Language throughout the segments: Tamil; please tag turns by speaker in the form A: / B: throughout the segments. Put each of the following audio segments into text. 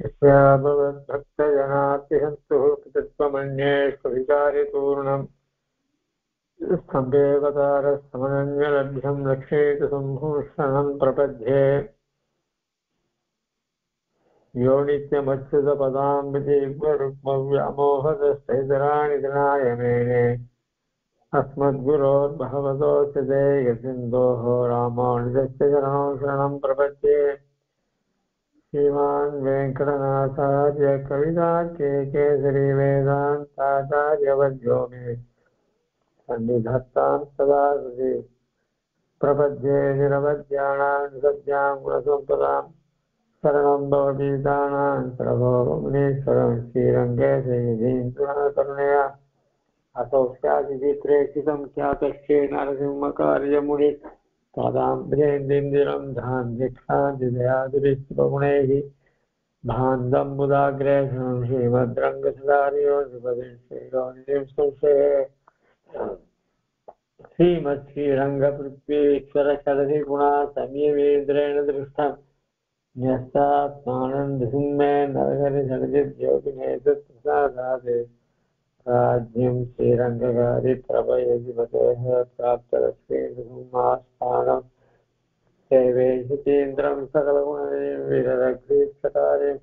A: यस्याभवद्भक्तजनात्यहन्तुः कृतत्वमन्येषु विकारिपूर्णम् स्तम्भेवतारसमनन्यलभ्यं लक्ष्येतु सम्भूषणं प्रपद्ये यो नित्यमच्युतपदाम्बितीग्वरुक्मव्यामोहदस्थैतराणि तृणाय मेने अस्मद्गुरोर्भगवतोऽस्य देयसिन्धोः रामानुजस्य चरणौ शरणं प्रपद्ये श्रीमान् वेङ्कटनाथार्य कवितार्के केसरी वेदान्ताचार्यवर्यो मे सन्निधत्तां सदा हृदि प्रपद्ये निरवध्यानां सद्यां गुणसम्पदां शरणं भवतीतानां सर्वमुनीश्वरं श्रीरङ्गे श्रीधीन्द्रकरुणया असौ स्यादिति प्रेषितं ख्यातश्चे नरसिंहकार्यमुनि पादाम्बुजेन्द्रं ध्यानदीक्षादिदयादुरिस्तुगुणैः भान्दं मुदाग्रेषणं श्रीमद्रङ्गसदारियो श्रीपतिं संशये श्रीमत्श्रीरङ्गपृथ्वीश्वरचलति गुणा संयमेन्द्रेण दृष्टं न्यस्तात्मानन्दसिंहे नरहरिजनजिद्योगिनेतत्प्रसादात् राज्ञं श्रीरङ्गकारिप्रभयधिपतेः प्राप्तलक्ष्मीनृसिंहास्थानं सेवे जितेन्द्रं सकलगुणनिधिं वीररघुवीक्षकारिं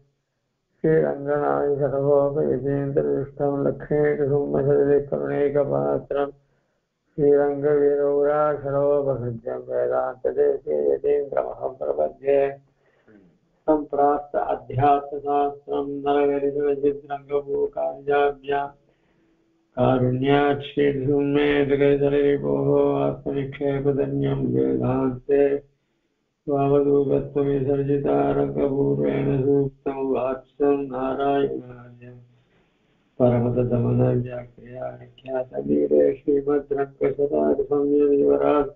A: श्रीरङ्गनाय सर्वोपयतीन्द्रदृष्टं लक्ष्मीनृसिंहसरिकरुणैकपात्रं श्रीरङ्गवीरौराशरोपहृद्यं वेदान्तदेशे यतीन्द्रमहं प्रपद्ये सम्प्राप्त अध्यात्मशास्त्रं नरहरिजनजिद्रङ्गभूकार्याभ्यां कारुण्यात् श्रीनृसिंहेन्द्रकैतररिपोः आत्मनिक्षेपधन्यं वेदान्ते स्वावधूकत्वविसर्जिता रङ्गपूर्वेण सूक्तं वात्सं नारायणार्यं परमतदमनव्याख्यया ख्यातवीरे श्रीमद्रङ्गशतादिसंयमिवरात्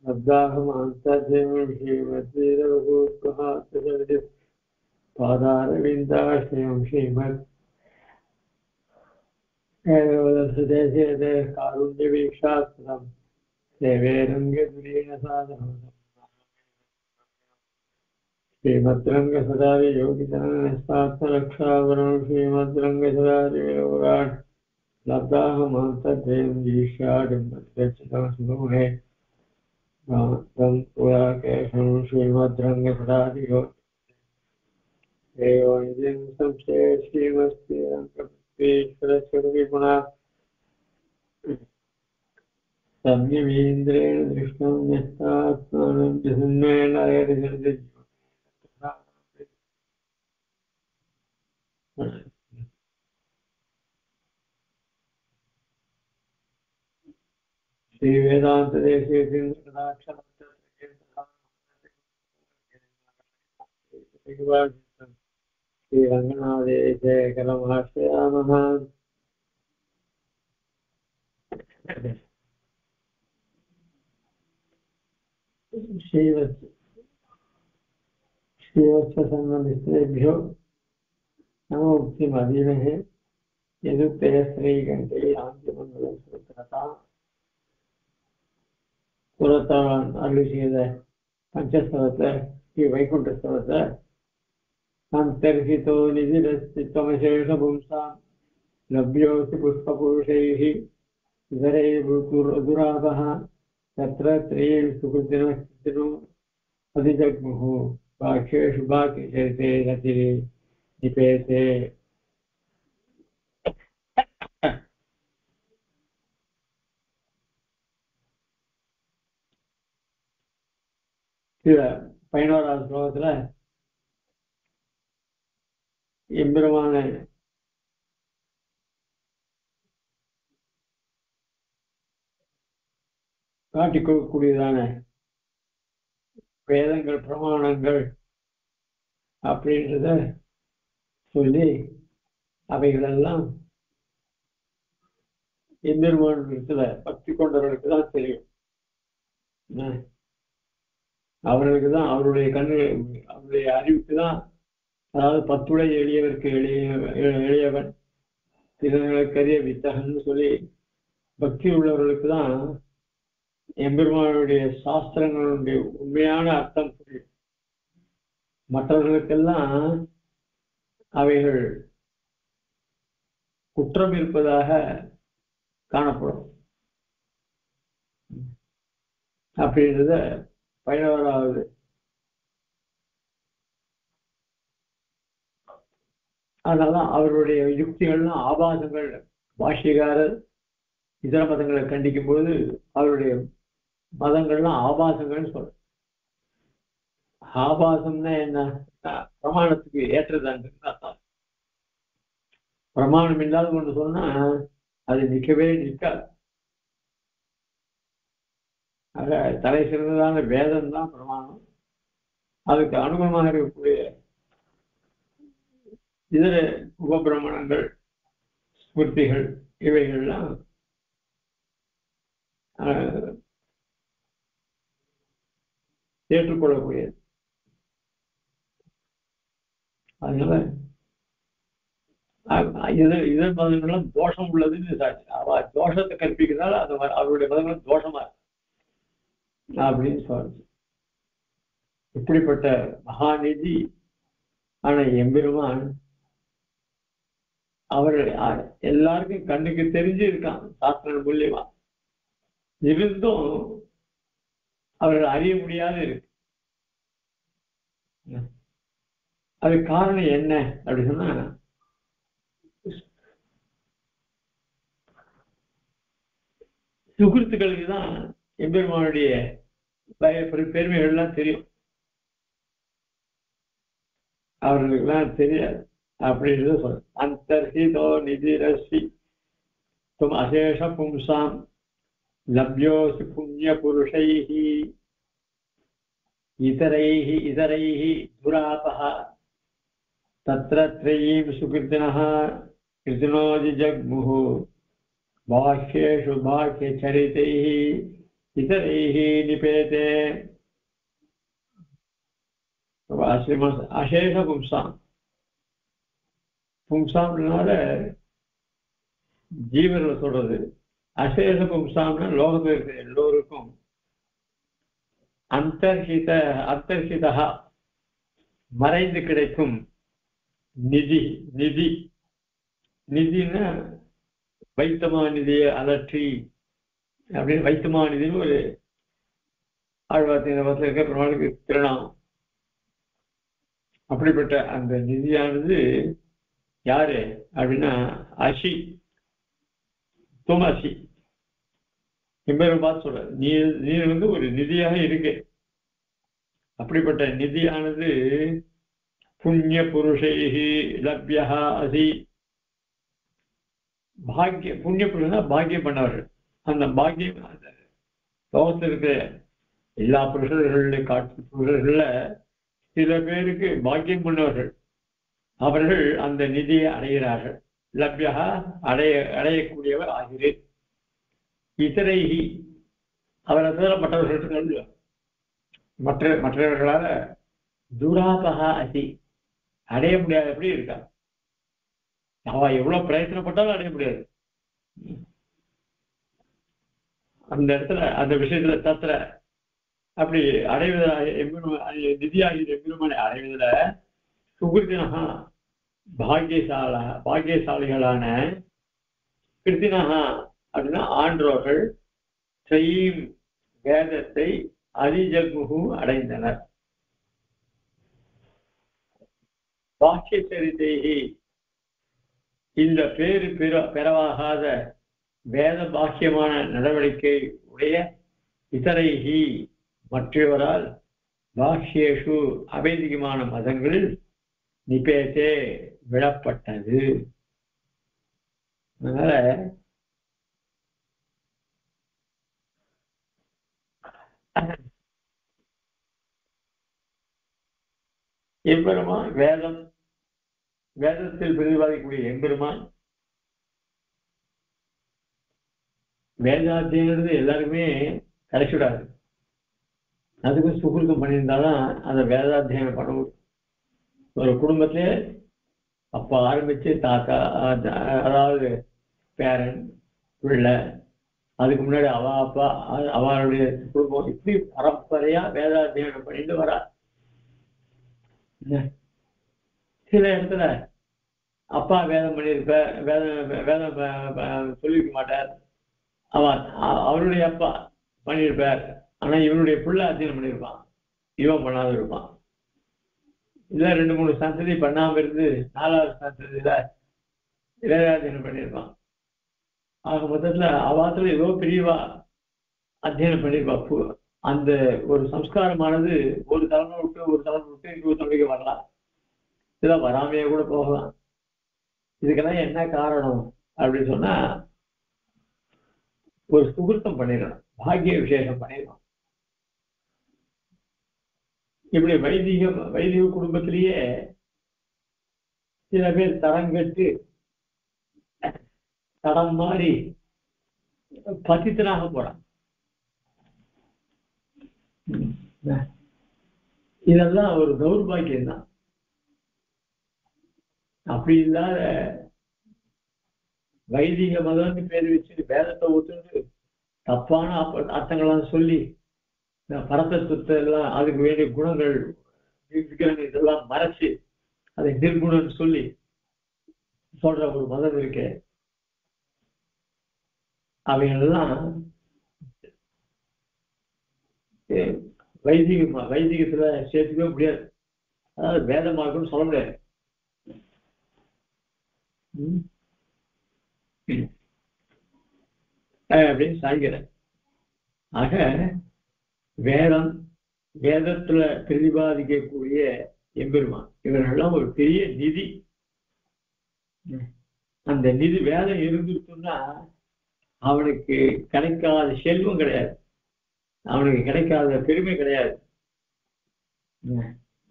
A: लब्धाहमान्तर्यं श्रीमद्वीरवसूत्महात्मसर्जि पादारविन्दाश्रयं श्रीमद् देशे कारुण्यवीक्षास्पदं सेवे रङ्गधुरीणसाधनं श्रीमद्रङ्गसदावियोगितानस्तात्मरक्षावरणं श्रीमद्रङ्गसदादिविरौराट् लब्धाहमान्तर्यं ईशाडिं सुगुणे तं पुराकेशं श्रीमद्रङ्गसदादियो देवोनिधिं संशये श्रीमत्श्रीरङ्गपृथ्वीश्वरस्य संयमीन्द्रेण दृष्टं न्यस्तात्मानं जसन्मेन श्रीवेदान्तदेशे श्रीरङ्गनाथेशे कलमाश्रयामः श्रीवत्ससन्नमित्रेभ्यो नमोक्तिमधीमहे यदुक्तयस्त्रीकण्ठे आन्तिमङ्गलं सुरता पुरतान् अरुளிசெய்த பஞ்சஸ்தவத்தை ஸ்ரீ வைகுண்டஸ்தவத்தை अन्तर्हितो निधिरस्तित्वमशेषपुंसां लभ्योऽसि पुष्पपुरुषैः इतरैर्दुरापः तत्र त्रयैः सुकृतिनो अधिजग्मुः वाक्येषु वाक्यचरिते रतिरे निपेते பதினோராவது ஸ்லோகத்துல எம்பெருமான காட்டிக் கொடுக்கக்கூடியதான வேதங்கள் பிரமாணங்கள் அப்படின்றத சொல்லி அவைகளெல்லாம் எம்பெருமானத்துல பக்தி கொண்டவர்களுக்கு தான் தெரியும். அவர்களுக்கு தான் அவருடைய அவருடைய அறிவுக்கு தான், அதாவது பத்துடை எளியவருக்கு எளியவன் திறன்களுக்கரிய வித்தகன்னு சொல்லி பக்தி உள்ளவர்களுக்கு தான் எம்பெருமானுடைய சாஸ்திரங்களுடைய உண்மையான அர்த்தம் புரியும். மற்றவர்களுக்கெல்லாம் அவைகள் குற்றம் இருப்பதாக காணப்படும். அப்படின்றத 11வது. அதனாலதான் அவருடைய யுக்திகள்லாம் ஆபாசங்கள். பாஷ்யக்காரர் இதர மதங்களை கண்டிக்கும் பொழுது அவருடைய மதங்கள்லாம் ஆபாசங்கள்னு சொல்ற. ஆபாசம்னா என்ன? பிரமாணத்துக்கு ஏற்றதாங்க. பிரமாணம் இல்லாத ஒன்று சொன்னா அது நிற்கவே நிற்காது. ஆக தலை சிறந்ததான வேதம் தான் பிரமாணம். அதுக்கு அனுகுணமாக இருக்கக்கூடிய இதர உபபிரமணங்கள், ஸ்மிருதிகள், இவைகள்லாம் ஏற்றுக்கொள்ளக்கூடியது. அதனால இதர் மதங்கள்லாம் தோஷம் உள்ளதுன்னு சாட்சி. அவ தோஷத்தை கற்பிக்கிறதால அது அவருடைய மதங்களும் தோஷமா இருக்கு அப்படின்னு சொல்றது. இப்படிப்பட்ட மகாநிதி ஆன எம்பெருமான் அவர் எல்லாருக்கும் கண்ணுக்கு தெரிஞ்சு இருக்கான் சாஸ்திர மூலியமா. இருந்தும் அவர்கள் அறிய முடியாது இருக்கு. அது காரணம் என்ன அப்படி சொன்னா, சுகிருத்துக்களுக்கு தான் எம்பெருமானுடைய பெருமைகள்லாம் தெரியும், அவர்களுக்கெல்லாம் தெரியாது அப்படின்றது சொல்ற. அந்தர்ஹிதோ நிதிரஸ்வி தும் அசேஷ பும்சாம் லப்யோசி புண்ணிய புருஷைஹி இதரைஹி இதரைஹி துராபஹ தத்ர த்ரயீம் சுகிருத்தினஹ கிருத்தினோதி ஜக்முஹு பாஹ்யேஷு பாஹ்ய சரிதைஹி இதரைஹி நிபேதே. அசேஷ பும்சாம். பும்சாம்னால ஜீவர்கள் சொல்றது. அசேஷ பும்சாம்னா லோகத்தில் இருக்கிற எல்லோருக்கும் அந்தர்ஹிதா மறைந்து கிடைக்கும் நிதி. நிதி நிதினா வைத்தமா நிதியை அலற்றி அப்படின்னு வைத்தமா நிதினு ஒரு ஆழ்வார்த்தின் இருக்க பெருமாளுக்கு திருநாமம். அப்படிப்பட்ட அந்த நிதியானது யாரு அப்படின்னா அசி துமசி எம்பெரும் பார்த்து சொல்ற. நீர் வந்து ஒரு நிதியாக இருக்கு. அப்படிப்பட்ட நிதியானது புண்ணிய புருஷைஹி லப்யா அசி. பாக்கிய புண்ணிய புருஷனா பாக்கியம் பண்ணவர்கள். அந்த பாக்கியம் அந்த லோகத்தில் இருக்கிற எல்லா புருஷர்களுடைய காட்டு புருஷர்கள சில பேருக்கு பாக்கியம் பண்ணவர்கள். அவர்கள் அந்த நிதியை அடைகிறார்கள். லப்யா அடையக்கூடியவர் ஆகிறேன். இதரைஹி அவரை தவிர மற்றவர்கள் மற்றவர்களால துராபகா அசி அடைய முடியாதபடி இருக்கா. அவ எவ்வளவு பிரயத்தனப்பட்டாலும் அடைய முடியாது. அந்த இடத்துல அந்த விஷயத்துல தத்திர அப்படி அடைவதாக நிதியாகிய எம்பெருமானை அடைவதில் சுகிருத்தினகா பாக்கியசாலிகளான கிருத்தினகா அப்படின்னா ஆன்றோர்கள் செய்யும் வேதத்தை அதிஜகுகு அடைந்தனர். பாக்கிய சரிதைகி இந்த பேரு பெறவாகாத வேத பாக்கியமான நடவடிக்கை உடைய இதரைகி மற்றவரால் பாக்கியேஷு அபேதிகமான மதங்களில் நிபேதே விடப்பட்டது. அதனால எம்பெருமான் வேதத்தில் பிரதிபாதிக்கக்கூடிய எம்பெருமான் வேதாத்தியங்கிறது எல்லாருமே கிடைச்சிடாது. அதுக்கு சுகிருத்தம் பண்ணியிருந்தாதான் அந்த வேதாத்தியனம் பண்ண முடியும். ஒரு குடும்பத்திலே அப்பா ஆரம்பிச்சு தாத்தா, அதாவது பேரன் பிள்ளை, அதுக்கு முன்னாடி அவ அப்பா அவருடைய குடும்பம், இப்படி பரம்பரையா வேதாத்தியனம் பண்ணிட்டு வரா. சில இடத்துல அப்பா வேதம் பண்ணியிருப்ப, வேதம் சொல்லியிருக்க மாட்டார். அவருடைய அப்பா பண்ணியிருப்பார், ஆனா இவனுடைய பிள்ளை அத்தியனம் பண்ணியிருப்பான், இவன் பண்ணாத இருப்பான். இல்ல 2-3 சந்ததி பண்ணாம இருந்து 4வது சந்ததியில இளையராஜனம் பண்ணியிருப்பான். ஆக மொத்தத்துல அவாத்துல ஏதோ பெரியவா அத்தியனம் பண்ணியிருப்பா. அந்த ஒரு சம்ஸ்காரமானது ஒரு தலைமுறை விட்டு ஒரு தலைமுறை விட்டு 20 தலைமுறைக்கு வரலாம், இதெல்லாம் வராமையே கூட போகலாம். இதுக்கெல்லாம் என்ன காரணம் அப்படின்னு சொன்னா, ஒரு சுகுர்த்தம் பண்ணிடணும், பாக்கிய விசேஷம் பண்ணிடணும். இப்படி வைதிக குடும்பத்திலேயே சில பேர் தரம் கட்டு தடம் மாறி பசித்தனாக போறான். இதெல்லாம் ஒரு தௌர்பாகியம் தான். அப்படி இல்லாத வைதிக மதம்னு பேர் வச்சுட்டு வேதத்தை ஒத்துட்டு தப்பான அர்த்தங்கள்லாம் சொல்லி பரதத்துவத்தை எல்லாம் அதுக்கு வேண்டிய குணங்கள் இதெல்லாம் மறைச்சு அதை நிர்குணம் சொல்லி சொல்ற ஒரு மதம் இருக்கு. அவைகள்லாம் வைதிகத்துல சேர்த்துக்கவே முடியாது. அதாவது வேதமாக்குன்னு சொல்ல முடியாது. அப்படின்னு சாய்கிறேன். ஆக வேதத்துல பிரதிபாதிக்கக்கூடிய எம்பெருமான் இவர்கள்லாம் ஒரு பெரிய நிதி. அந்த நிதி வேதம் இருந்துச்சுன்னா அவனுக்கு கிடைக்காத செல்வம் கிடையாது, அவனுக்கு கிடைக்காத பெருமை கிடையாது.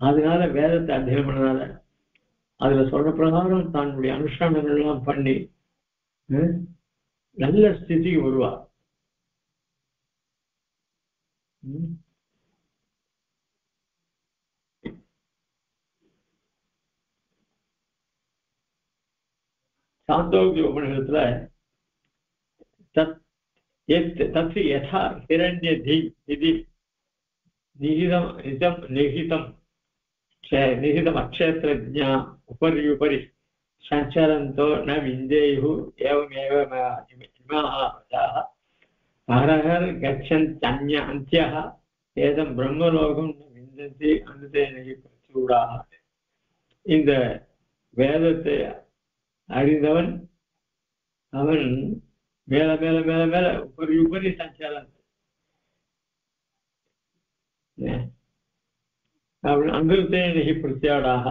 A: அதனால வேதத்தை அத்தியனம் பண்ணனால அதுல சொல்ற பிரகாரம் தன்னுடைய அனுஷ்டானங்கள் எல்லாம் பண்ணி நல்ல ஸ்திதிக்கு வருவா. சாந்தோக்கிய உபநிஷத்துல தத்து யதா ஹிரண்ய நிதி நிகிதம் அக்ஷேத்ரஜ்ஞா உபரி சஞ்சரந்தோ ந விந்தேயு ஏவமேவ இமாः பிரஜாः பரஹர் கச்சன்த்யன்யः ஏதம் பிரம்மலோகம் ந விந்தந்தி அனுதேனகி பிரச்சூடாः. இந்த வேதத்தை அறிந்தவன் அவன் மேல மேல மேல மேல உபரி சஞ்சாரம் அனுதேனகி பிரச்சூடாக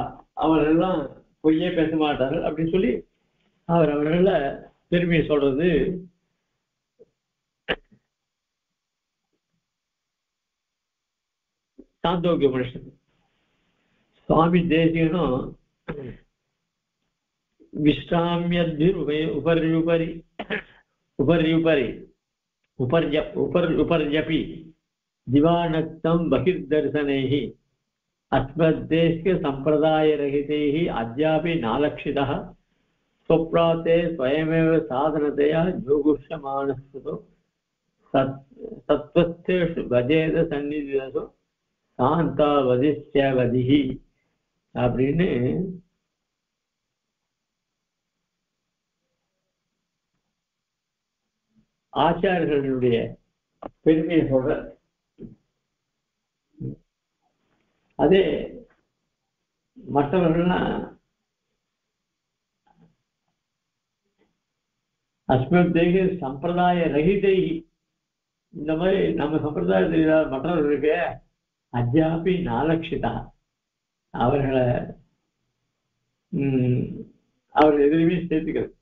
A: அவரெல்லாம் பொய்யே பேச மாட்டார்கள் அப்படின்னு சொல்லி அவர்கள பெருமையை சொல்றது சாந்தோக்கிய உபநிஷத்து. சுவாமி தேசிகனும் விஸ்ராமியத்பிர் உபர்யபி திவானக்தம் பகிர்தர்சனைः अस्मद्देश्य संप्रदाय रहितैः अद्यापि नालक्षितः स्वप्राते स्वयमेव साधनतया जोगुष्यमानस्तु तत्त्वस्थेषु भजेद सन्निधिषु சாந்தாவதிஷ்யவதிஹ அப்படின்னு ஆச்சாரியர்களுடைய பெருமையை சொல்ற. அதே மற்றவர்கள்லாம் அஸ்மத்தேக சம்பிரதாய ரகிதை, இந்த மாதிரி நம்ம சம்பிரதாயத்தில் மற்றவர்களுக்கு அத்தியாபி நாலட்சிதா, அவர்கள் எதிலுமே சேர்த்துக்கிறது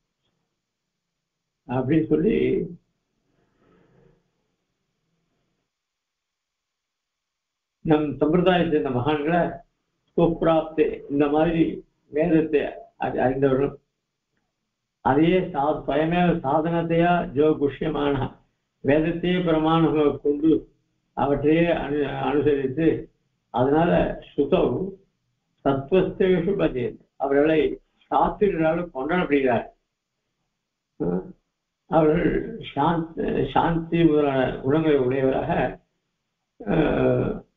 A: அப்படின்னு சொல்லி நம் சம்பிரதாயத்தை சேர்ந்த மகான்களை சுப்ராப்தே இந்த மாதிரி வேதத்தை அறிந்தவர்கள் அதையே சுயமே சாதனத்தையா ஜோகுஷ்யமான வேதத்தையே பிரமாணமாக கொண்டு அவற்றையே அனுசரித்து அதனால சுதௌ சத்வஸ்தேஷு பஜே அவர்களை சாஸ்திரிகளால் கொண்டாடப்படுகிறார். அவர்கள் சாந்தி முதலான குணங்களை உடையவராக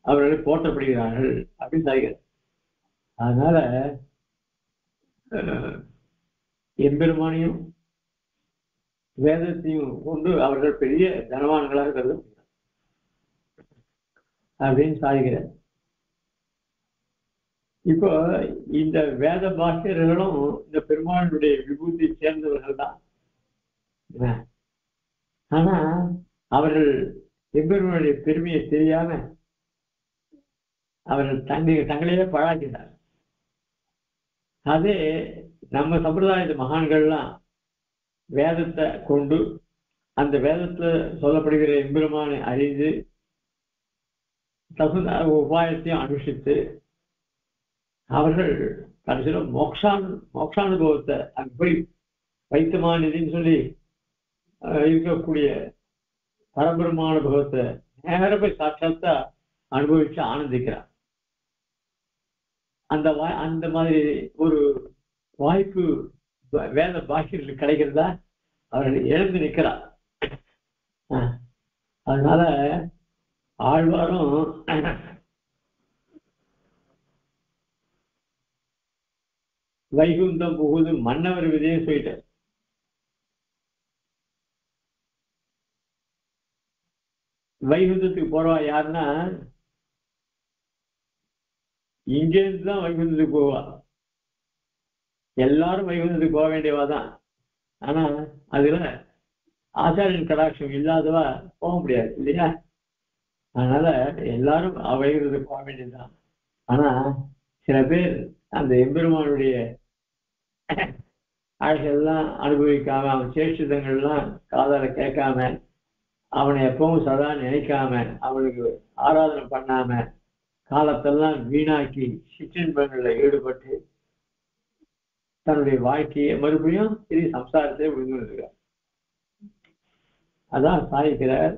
A: அவர்களை போற்றப்படுகிறார்கள் அப்படின்னு சொல்கிறார். அதனால எம்பெருமானையும் வேதத்தையும் கொண்டு அவர்கள் பெரிய தனவான்களாக கருத அப்படின்னு சாதிக்கிறார். இப்போ இந்த வேத பாஷ்யர்களும் இந்த பெருமானுடைய விபூதி சேர்ந்தவர்கள் தான். ஆனா அவர்கள் எம்பெருமானுடைய பெருமையை தெரியாம அவர்கள் தங்களையே பழாக்கினார். அதே நம்ம சம்பிரதாயத்து மகான்கள்லாம் வேதத்தை கொண்டு அந்த வேதத்துல சொல்லப்படுகிற எம்பெருமானை அறிந்து தகுந்த உபாயத்தையும் அனுஷ்டித்து அவர்கள் கடைசியில் மோக்ஷானுபவத்தை அங்கே போய் வைத்தமானிதின்னு சொல்லி இருக்கக்கூடிய பரபெருமானுபவத்தை நேர போய் சாட்சாத்தா அனுபவிச்சு ஆனந்திக்கிறார். அந்த மாதிரி ஒரு வாய்ப்பு வேத பாஷைகளுக்கு கிடைக்கிறதா அவர்கள் எழுந்து நிற்கிறார். அதனால ஆழ்வாரும் வைகுந்தம் புகுது மன்னவர் விதையும் சொல்லிட்டார். வைகுந்தத்துக்கு போறவா யாருன்னா இங்கேருந்து தான் வைகுந்தத்துக்கு போவா. எல்லாரும் வைகுந்தத்துக்கு போக வேண்டியவாதான். ஆனா அதுல ஆச்சாரியன் கடாட்சம் இல்லாதவா போக முடியாது இல்லையா? அதனால எல்லாரும் வைகுந்தத்துக்கு போக வேண்டியதுதான். ஆனா சில பேர் அந்த எம்பெருமானுடைய அழகெல்லாம் அனுபவிக்காம அவன் சேஷிதங்கள்லாம் காதால கேட்காம அவனை எப்பவும் சதா நினைக்காம அவனுக்கு ஆராதனை பண்ணாம காலத்தெல்லாம் வீணாக்கி சிற்றின்பங்களில் ஈடுபட்டு தன்னுடைய வாழ்க்கையை மறுபடியும் திரு சம்சாரத்தை விழுந்துருக்கிறார். அதான் சாய்க்கிறார்.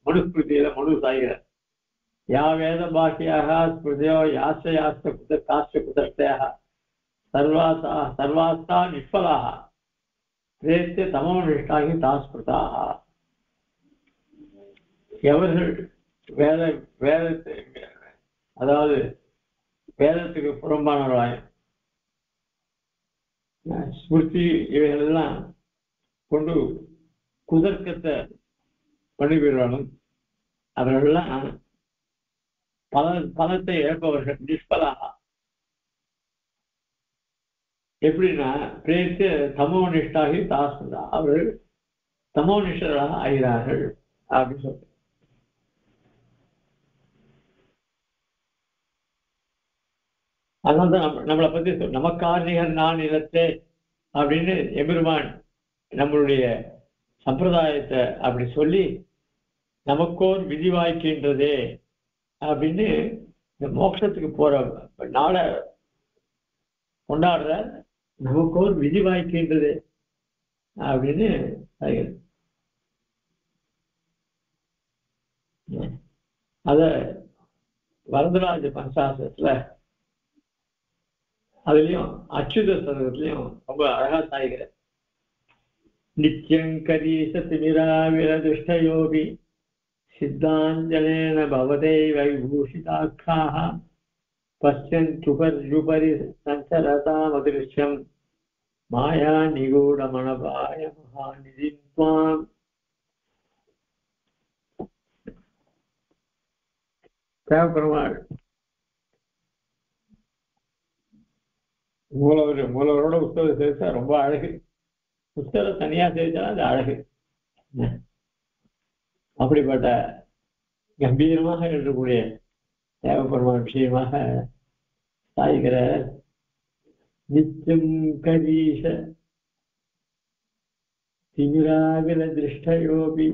A: மனுஸ்மிருதியில மனு சாய்கிறார். யா வேத பாக்கியாக ஸ்மிருதியோ யாஸ்த குதர்த்தயாக சர்வாஸ்தா நிஷ்பலாக பிரேத்திய தமோ நிஷ்டாகி தாஸ்மிருதாக. எவர்கள் வேதத்தை அதாவது வேதத்துக்கு புறம்பானவர்களாய் ஸ்மிருதி இவைகளெல்லாம் கொண்டு குதர்க்கத்தை பண்ணிவிடுவாலும் அவர்களெல்லாம் பலத்தை இழப்பவர்கள் நிஷ்பலாக. எப்படின்னா பிரேத்து தமோ நிஷ்டாகி தாஸ்மிருதா அவர்கள் தமோ நிஷ்டராக ஆகிறார்கள் அப்படின்னு சொல்ற. அதனால்தான் நம்மளை பத்தி நமக்கார்ணிகர் நான் நிலத்தே அப்படின்னு எம்பெருமான் நம்மளுடைய சம்பிரதாயத்தை அப்படி சொல்லி நமக்கோர் விதி வாய்க்கின்றதே அப்படின்னு இந்த மோட்சத்துக்கு போற நாளை கொண்டாடுற நமக்கோர் விதி வாய்க்கின்றது அப்படின்னு அத வரதராஜ பஞ்சாசத்துல அதுலயும் அச்சுத சதகத்திலையும் ரொம்ப அழகா சாய்கிற. நித்யங்கரீச திமிராவிர துஷ்டயோகி சித்தாஞ்சலேன பவதை வைபூஷிதாக்காக பஷ்யந்துபர்யுபரி சஞ்சரதாமதிருஷ்யம் மாயா நிகூடமணபாய மகாநிதிம் த்வாம். தேவபெருமாள் மூலவரோட உத்தரவு சேர்த்தா ரொம்ப அழகு. உத்தரவு தனியா சேர்த்தாலும் அது அழகு. அப்படிப்பட்ட கம்பீரமாக இருக்கக்கூடிய தேவபெருமான் விஷயமாக சாய்கிற. நித்தியம் கரீஷ திமிராவில திருஷ்டயோபி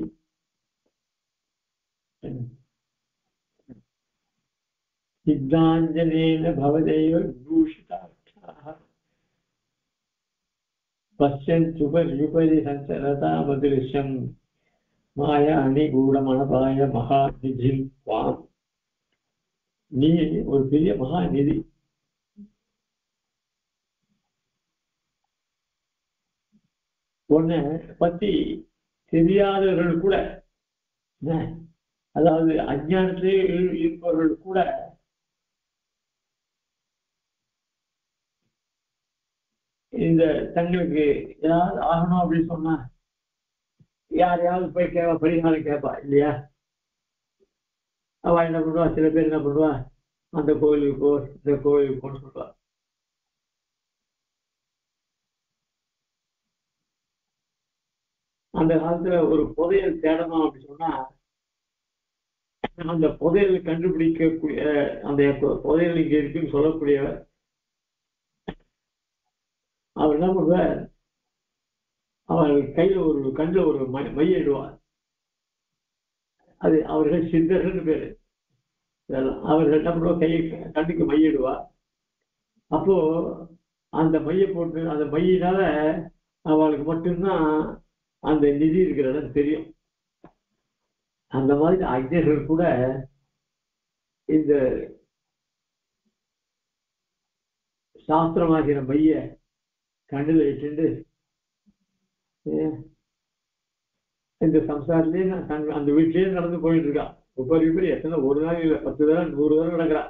A: சித்தாஞ்சலேன பவதேவ விபூஷிதார்த்தாः பஷ்யந்துபர்யுபரி சஞ்சரதாமதிருஷ்யம் மாயா நிகூடமணபாய மகாநிதிம் த்வாம். நீ ஒரு பெரிய மகாநிதி. உன்னை பத்தி தெரியாதவர்கள் கூட, அதாவது அஞ்ஞானத்திலே இருப்பவர்கள் கூட இந்த தங்களுக்கு ஏதாவது ஆகணும் அப்படின்னு சொன்னா யாரையாவது போய் பரிகாரம் கேட்பா இல்லையா? அவ என்ன பண்ணுவா, சில பேர் என்ன பண்ணுவா, அந்த கோயிலுக்கு போ இந்த கோயிலுக்கு போன்னு சொல்லுவா. அந்த காலத்துல ஒரு புதையல் தேடணும் அப்படின்னு சொன்னா அந்த புதையல் கண்டுபிடிக்கக்கூடிய அந்த புதையல் இங்க இருக்குன்னு சொல்லக்கூடியவர் அவர் என்ன பண்ணுவார், அவர் கையில ஒரு கண்ணில் ஒரு மையிடுவார். அது அவர்கள் சித்தர்கள் பேரு. அவர்கள் என்ன பண்ணுவா, கையை கண்ணுக்கு மையிடுவார். அப்போ அந்த மைய போட்டு அந்த மையினால அவளுக்கு மட்டும்தான் அந்த நிதி இருக்கிற இடம் தெரியும். அந்த மாதிரி அக்ஞர்கள் கூட இந்த சாஸ்திரமாகிற மைய கண்ணில் இட்டு இந்த சம்சாரத்திலேயே அந்த வீட்டிலேயே நடந்து போயிட்டு இருக்கா. ஒவ்வொரு எத்தனை ஒரு நாள் இல்லை 10 தடவை 100 தடவை நடக்கிறா.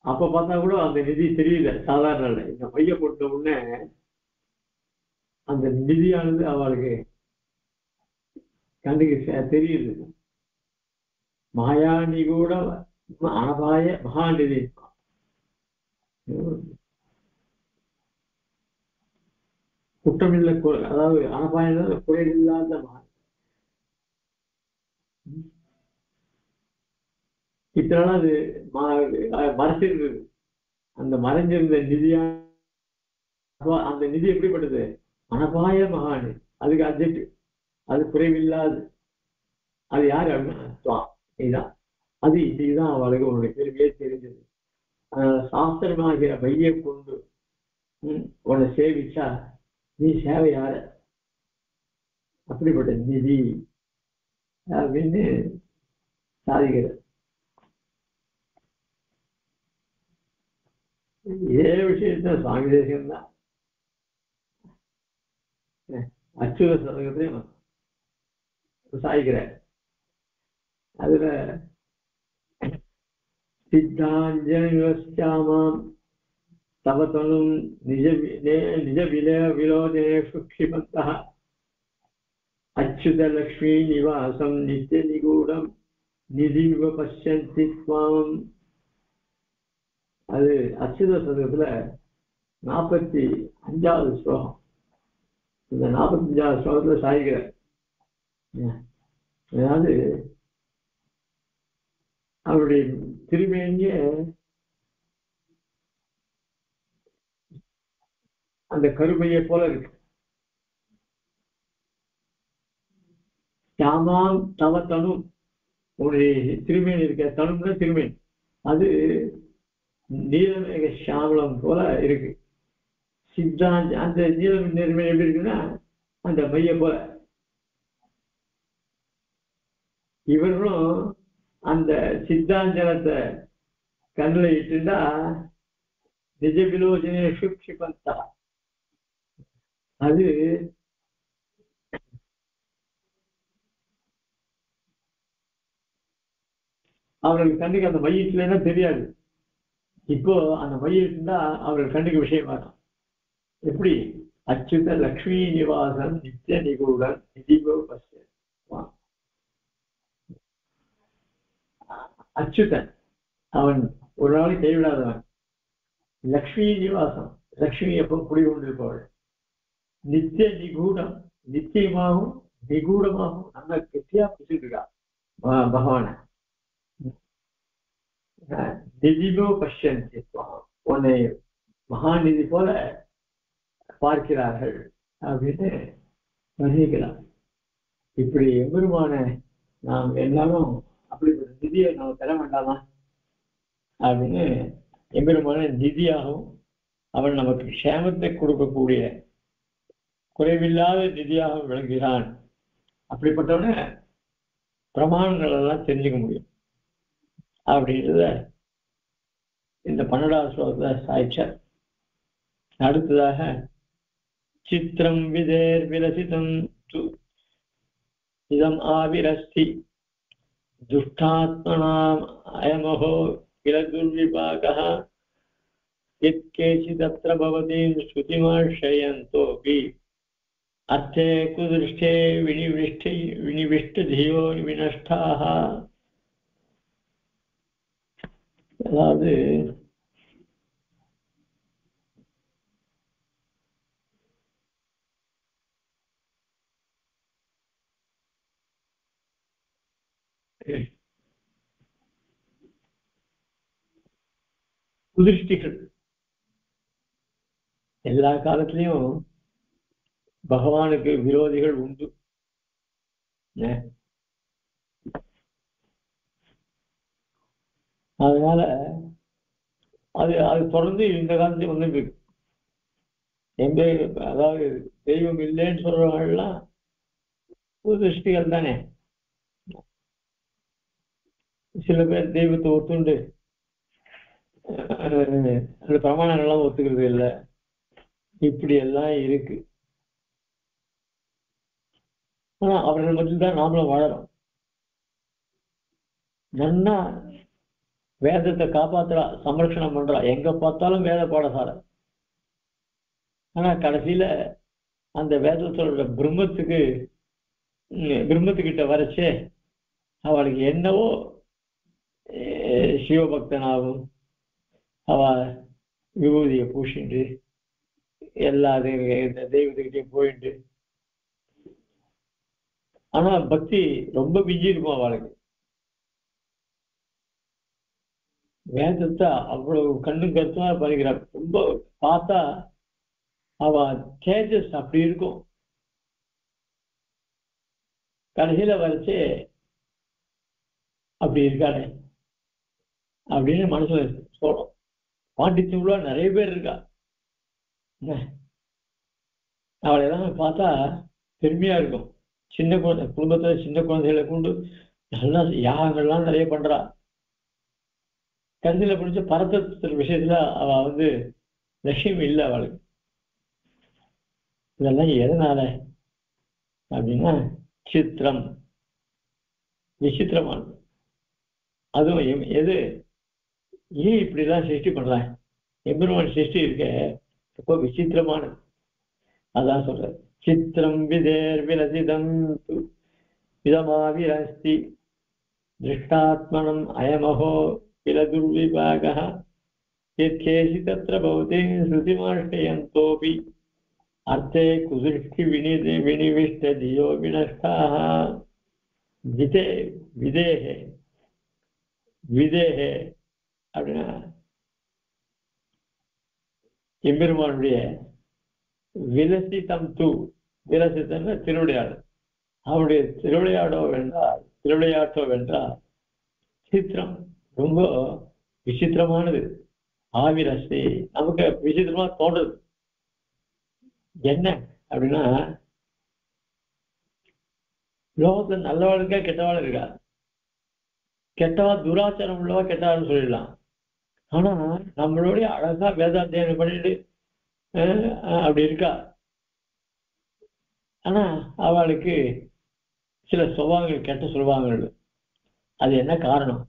A: அப்ப பார்த்தா கூட அந்த நிதி தெரியல, சாதாரண இல்லை. இந்த மைய போட்ட உடனே அந்த நிதியானது அவளுக்கு கண்ணுக்கு தெரியுது. மாயா நிகூட அனபாய மகாநிதி. குற்றமில்லை, அதாவது அனபாய குறையில்லாத மகா. இத்தனால அது மறைச்சிருந்தது. அந்த மறைஞ்சிருந்த நிதியா அந்த நிதி எப்படிப்பட்டது? அனபாய மகானி. அதுக்கு அப்ஜெக்ட், அது குறைவில்லாது. அது யாரு அப்படின்னா இதுதான். அது இதுதான் அவளுக்கு உன்னுடைய பெருமையே தெரிஞ்சது. சாஸ்திரமாகிற மைய கொண்டு உன்னை சேவிச்சா நீ சேவை யார அப்படிப்பட்ட நிதி அப்படின்னு சாதிக்கிறது. இதே விஷயத்த சுவாமி தேசிகன் தான் அச்சுத சதகத்தையும் சாதிக்கிறார். அதுல சித்தாஞ்சலிவஸ்யாமாம் தவத்தனும் நிஜ விலோதேஷு க்ஷிபந்தः அச்சுத லக்ஷ்மி நிவாசம் நித்திய நிகூடம் நிதிவ பஷ்யந்தி த்வாம். அது அச்சுத சதகத்துல 45வது ஸ்லோகம். இந்த 45வது ஸ்லோகத்துல சாதிக்கிறார். அதாவது அவருடைய திருமேனிய அந்த கருமையை போல இருக்கு. சாமான் தவ தனும், உன்னுடைய திருமேனி இருக்க தனும்னா திருமேனி, அது நீலமேக சாமலம் போல இருக்கு. சித்தாந்த அந்த நீலம் நிறமேனி எப்படி இருக்குன்னா அந்த மைய போல. இவர்களும் அந்த சித்தாஞ்சலத்தை கண்ணில் இட்டுண்டா நிஜ விலோசனேஷு க்ஷிபந்தா. அது அவர்கள் கண்ணுக்கு அந்த மையத்துலன்னா தெரியாது. இப்போ அந்த மையத்துண்டா அவர்கள் கண்ணுக்கு விஷயம் வரும். எப்படி? அச்சுத லக்ஷ்மி நிவாசன் நித்திய நிகூடன் நிதிபோ பஸ்ய. அச்சுதன் அவன் ஒரு நாளைக்கு கைவிடாதவன். லக்ஷ்மி நிவாசம், லக்ஷ்மி எப்போ குடிகொண்டிருப்பவள். நித்திய நிகூடம், நித்தியமாகவும் நிகூடமாகவும் நம்ம கெட்டியா பிடிச்சிட்டு இருக்கா பகவான. நிதிபோ பஷ்யந்தி, உன்னை மகாநிதி போல பார்க்கிறார்கள் அப்படின்னு வர்ணிக்கிறார். இப்படி எம்பெருமான நாம் எல்லாரும் அப்படிப்பட்ட நிதியை நாம் பெற வேண்டாமா அப்படின்னு எம்பெருமான நிதியாகவும் அவன் நமக்கு க்ஷேமத்தை கொடுக்கக்கூடிய குறைவில்லாத நிதியாக விளங்குகிறான். அப்படிப்பட்டவன பிரமாணங்கள் எல்லாம் தெரிஞ்சுக்க முடியும் அப்படின்றத இந்த 12வது ஸ்லோகத்துல சாய்ச்சார். அடுத்ததாக சித்திரம் விதேர் விலசிதம் இதம் ஆவிரஸ்தி துஷ்டாத்மனாம் அயமஹோ கில துர்விபாகः यत्केचिदत्र भवतीं श्रुतिमाश्रयन्तोऽपि अर्थे कुदृष्टे विनिविष्टधियो विनष्टाः. அதாவது குதிருஷ்டிகள் எல்லா காலத்திலையும் பகவானுக்கு விரோதிகள் உண்டு. அதனால அது அது தொடர்ந்து இந்த காலத்துல வந்து எங்க, அதாவது தெய்வம் இல்லைன்னு சொல்றவங்கலாம் குதிருஷ்டிகள் தானே. சில பேர் தெய்வத்தை ஒத்துண்டு அந்த பிரமாணங்கள்லாம் ஒத்துக்கிறது இல்லை. இப்படி எல்லாம் இருக்கு. ஆனா அவர்கள் மட்டும்தான் நாமளும் வாழறோம். நன்னா வேதத்தை காப்பாத்துறா, சம்ரட்சணம் பண்றா, எங்க பார்த்தாலும் வேத பாடசாலை. ஆனா கடைசியில அந்த வேதத்தோட பிரம்மத்துக்கிட்ட வரைச்சே அவளுக்கு என்னவோ சிவபக்தனாகவும் அவ விபூதியை பூசிண்டு எல்லா தெய்வத்துக்கிட்டையும் போயிட்டு, ஆனா பக்தி ரொம்ப பிஞ்சி இருக்கும் அவளுக்கு. வேதத்தை அவ்வளவு கண்ணு கருத்தா படிக்கிறாள். ரொம்ப பார்த்தா அவ தேஜஸ் அப்படி இருக்கும். கடைசியில வரைச்சு அப்படி இருக்காரு அப்படின்னு மனசுல சொல்றோம். பாண்டித்யம்ல நிறைய பேர் இருக்கா. அவளை எல்லாம் பார்த்தா பெருமையா இருக்கும். சின்ன குழந்தை குடும்பத்துல சின்ன குழந்தைகளை கொண்டு நல்லா யாகங்கள்லாம் நிறைய பண்றா. கடைசியில பிடிச்ச பரத்த விஷயத்துல அவ வந்து லட்சியம் இல்லை அவளுக்கு. இதெல்லாம் எதனால அப்படின்னா சித்திரம், விசித்திரமானது. அதுவும் எது ஏன் இப்படிலாம் சிருஷ்டி பண்றாங்க? எம்பெருமான் சிருஷ்டி இருக்க ரொம்ப விசித்திரமானது. அதான் சொல்ற சித்திரம் விதேர் விரசிதம் விதமாவிரஸ்தி திருஷ்டாத்மனம் அயமஹோ கில துர்விபாகः யத்கேசி தத்ர பவதி ஸ்ருதிமாஷ்டயந்தோபி அர்த்தே குதிருஷ்டி வினிவிஷ்டதியோ வினஷ்டாः. விதேஹே விதேஹே அப்படின்னா எம்பெருமானுடைய விலசிதம் தூ, விலசித்தம் திருவிளையாடு. அவருடைய திருவிளையாட்டோ வென்றால் சித்திரம் ரொம்ப விசித்திரமானது. ஆவிரசி நமக்கு விசித்திரமா தோன்றது. என்ன அப்படின்னா லோகத்துல நல்லவாள் இருக்கா, கெட்டவாள் இருக்கா. கெட்டவா துராச்சாரம் உள்ளவா கெட்டவாள்னு சொல்லிடலாம். ஆனா நம்மளுடைய அழகா வேதாத்தியானம் பண்ணிட்டு அப்படி இருக்கா. ஆனா அவளுக்கு சில சுபாவங்கள், கெட்ட சுபாவங்கள். அது என்ன காரணம்?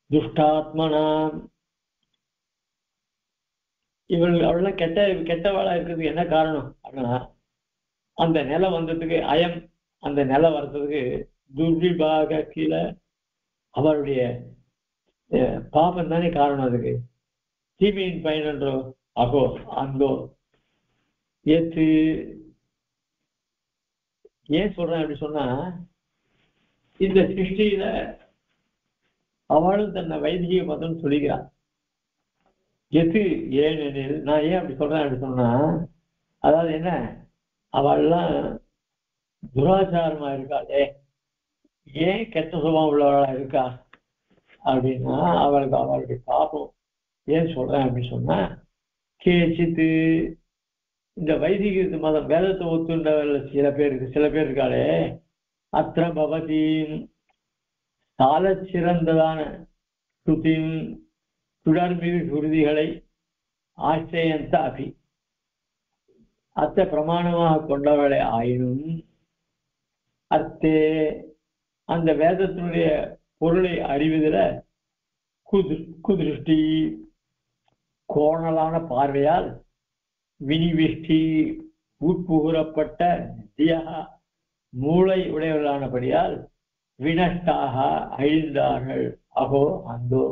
A: துஷ்டாத்மனா. இவர்கள் அவள்லாம் கெட்டவாளா இருக்கிறதுக்கு என்ன காரணம் அப்படின்னா அந்த நிலை வந்ததுக்கு அயம், அந்த நிலை வர்றதுக்கு துர்விபாக கீழே அவருடைய பாபம் தானே காரணம். அதுக்கு தீமையின் பயனன்றோ அகோ அந்தோ ஏத்து. ஏன் சொல்றேன் அப்படி சொன்னா இந்த சிருஷ்டியில அவளும் தன்னை வைதிக மதம் சொல்லிக்கிறான். எது ஏனெனில் நான் ஏன் அப்படி சொல்றேன் அப்படி சொன்னா, அதாவது என்ன, அவள்லாம் துராச்சாரமா இருக்காளே, ஏன் கெட்ட சுபாவம் உள்ளவளா இருக்கா அப்படின்னா அவளுடைய பாபம். ஏன் சொல்றேன் அப்படின்னு சொன்னா கேச்சித்து இந்த வைதிக மதம் வேதத்தை ஒத்துண்டவர்கள் சில பேர் இருக்காளே, அத்திர பவதி சால சிறந்ததான ஸ்ருதின் சுடர்மிகு சுருதிகளை ஆசிரியந்த அபி அத்த பிரமாணமாக கொண்டவளை ஆயினும் அத்தே அந்த வேதத்தினுடைய பொருளை அறிவதில் குதிருஷ்டி கோணலான பார்வையால் வினிவிஷ்டி உட்புகுறப்பட்ட தியகா மூளை உடையவர்களானபடியால் வினஷ்டாக அழிந்தார்கள். அகோ அந்தோ.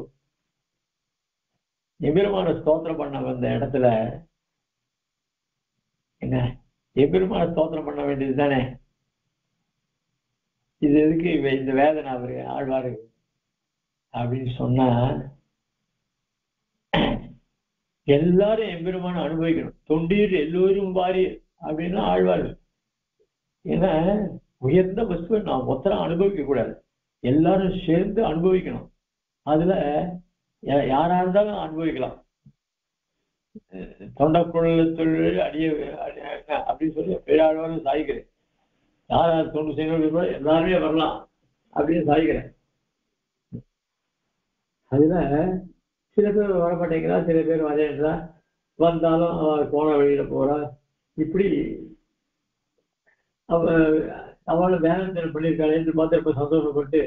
A: எம்பெருமான ஸ்தோத்திரம் பண்ண வந்த இடத்துல என்ன எம்பெருமான ஸ்தோத்திரம் பண்ண வேண்டியது தானே. இது எதுக்கு இந்த வேதனை அவரு ஆழ்வாரு அப்படின்னு சொன்னா, எல்லாரும் எம்பெருமான அனுபவிக்கணும். தொண்டீர் எல்லோரும் வாரி அப்படின்னு ஆழ்வாரு. ஏன்னா உயர்ந்த வஸ்துவை நான் ஒத்தரம் அனுபவிக்க கூடாது, எல்லாரும் சேர்ந்து அனுபவிக்கணும். அதுல யாரா இருந்தாலும் அனுபவிக்கலாம். தொண்டக்குழல் தொழில் அடிய அப்படின்னு சொல்லி பேராழ்வாரும் சாய்க்கிறேன். யார் யார் தொண்டு செய்யணும் எல்லாருமே வரலாம் அப்படின்னு சாய்க்கிறேன். அதுல சில பேர் வரமாட்டேங்கிறா, சில பேர் வரேன்றா, வந்தாலும் போன வழியில போறா. இப்படி அவளை வேலை பண்ணியிருக்காள் என்று பார்த்து இப்ப சந்தோஷப்பட்டு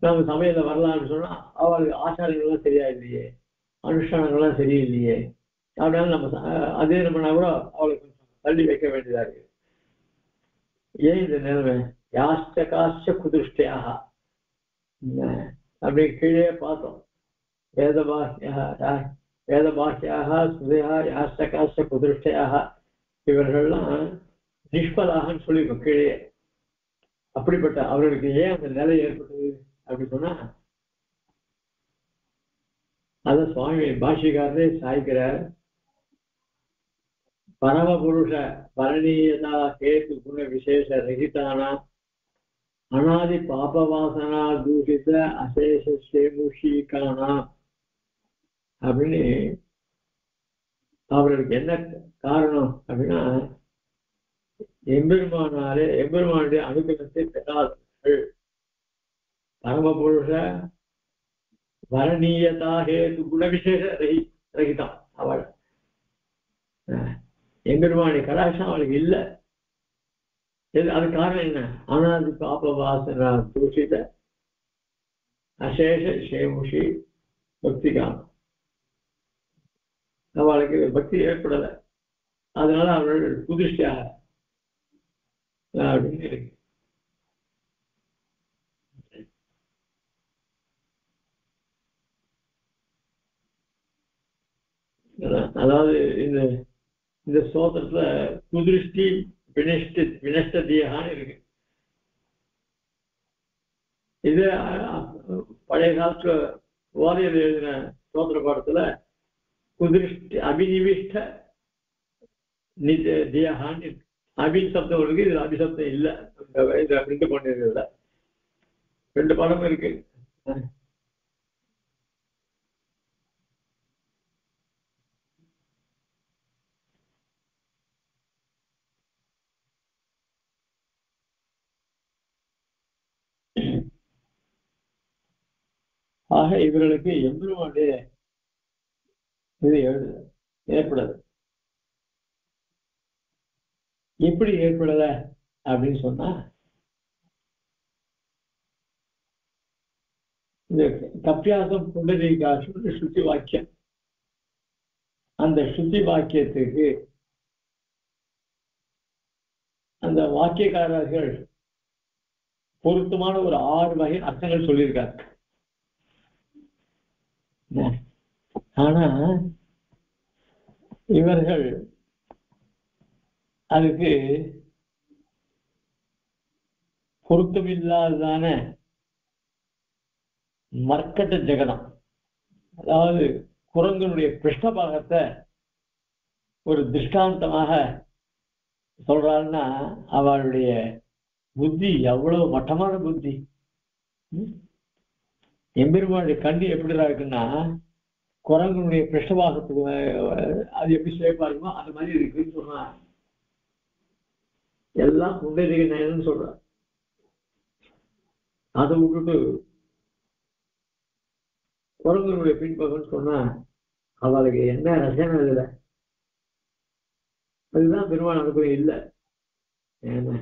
A: நம்ம சமையல வரலாம்னு சொன்னா அவளுக்கு ஆச்சாரங்கள்லாம் சரியா இல்லையே, அனுஷ்டானங்கள்லாம் சரியில்லையே அப்படின்னாலும் நம்ம அதே பண்ணா கூட அவளுக்கு தள்ளி வைக்க வேண்டியதா இருக்கு. ஏன் இந்த நிலைமை? யாஷ்ட காஷ்ட குதிருஷ்டியாக அப்படி கீழே பார்த்தோம். வேதபாக்கியாக ஸ்மிருதியா யாஷ்ட காஷ்ட குதிருஷ்டியாக இவர்கள்லாம் நிஷ்பலாகன்னு சொல்லியிருக்கோம் கீழே. அப்படிப்பட்ட அவர்களுக்கு ஏன் அந்த நிலை ஏற்பட்டது அப்படின்னு சொன்னா, அத சுவாமி பாஷிகாரரே சாய்க்கிறார். பரமபுருஷ பரணீயதா கேது குண விசேஷ ரகிதானா அனாதி பாபவாசனா தூஷித அசேஷ சேமுஷிகானா அப்படின்னு அவர்களுக்கு என்ன காரணம் அப்படின்னா, எம்பெருமானுடைய அனுகிரகத்தை பெறாதவர்கள். பரமபுருஷ வரணீயதா ஹேது குணவிசேஷ ரகிதம். அவள் எம்பெருமானுடைய கடாட்சம் அவளுக்கு இல்லை. அது காரணம் என்ன? அனாதி பாப வாசனா தூஷித அசேஷ சேமுஷி பக்திகாம். அவளுக்கு பக்தி ஏற்படலை, அதனால அவர்கள் புதிர்ச்சியாக அப்படின்னு இருக்கு. அதாவது இந்த ஸ்தோத்திரத்துல குதிருஷ்டி வினஷ்டதியான்னு இருக்கு. இது பழைய காலத்துல வாரியர் எழுதின ஸ்தோத்திர பாடத்துல குதிருஷ்டி அபிநிவிஷ்ட தியாகான்னு இருக்கு. அபின் சப்தம் இருக்கு, இதுல அபிசப்தம் இல்லை. ரெண்டு பண்ணிருக்குல்ல, ரெண்டு பாடமும் இருக்கு. ஆக இவர்களுக்கு எம்பெருமானுடைய இது ஏற்படாது. எப்படி ஏற்படல அப்படின்னு சொன்னா, இந்த கப்பியாசம் புண்டரீகாசம் ஸ்ருதி வாக்கியம், அந்த ஸ்ருதி வாக்கியத்துக்கு அந்த வாக்கியக்காரர்கள் பொருத்தமான ஒரு 6 வகை அர்த்தங்கள் சொல்லியிருக்காங்க. ஆனா இவர்கள் அதுக்கு பொருத்தமில்லாததான மர்க்கட்ட ஜெகதம், அதாவது குரங்கனுடைய பிருஷ்டபாகத்தை ஒரு திருஷ்டாந்தமாக சொல்றாருன்னா அவளுடைய புத்தி எவ்வளவு மட்டமான புத்தி. எம்பெருமானுடைய கண்ணு எப்படிதான் இருக்குன்னா, குரங்கனுடைய பிருஷ்டபாகத்துக்கு அது எப்படி சேப்பா இருக்குமோ அந்த மாதிரி இருக்குன்னு சொன்னா, எல்லாம் புண்டரீக நயனம்னு சொல்றார். அதை விட்டுட்டு குரங்கனுடைய பின்பகம்னு சொன்னா அவளுக்கு என்ன ரசனை இல்லை. அதுதான் பெருமாள் அனுபவம் இல்லை. ஏன்னா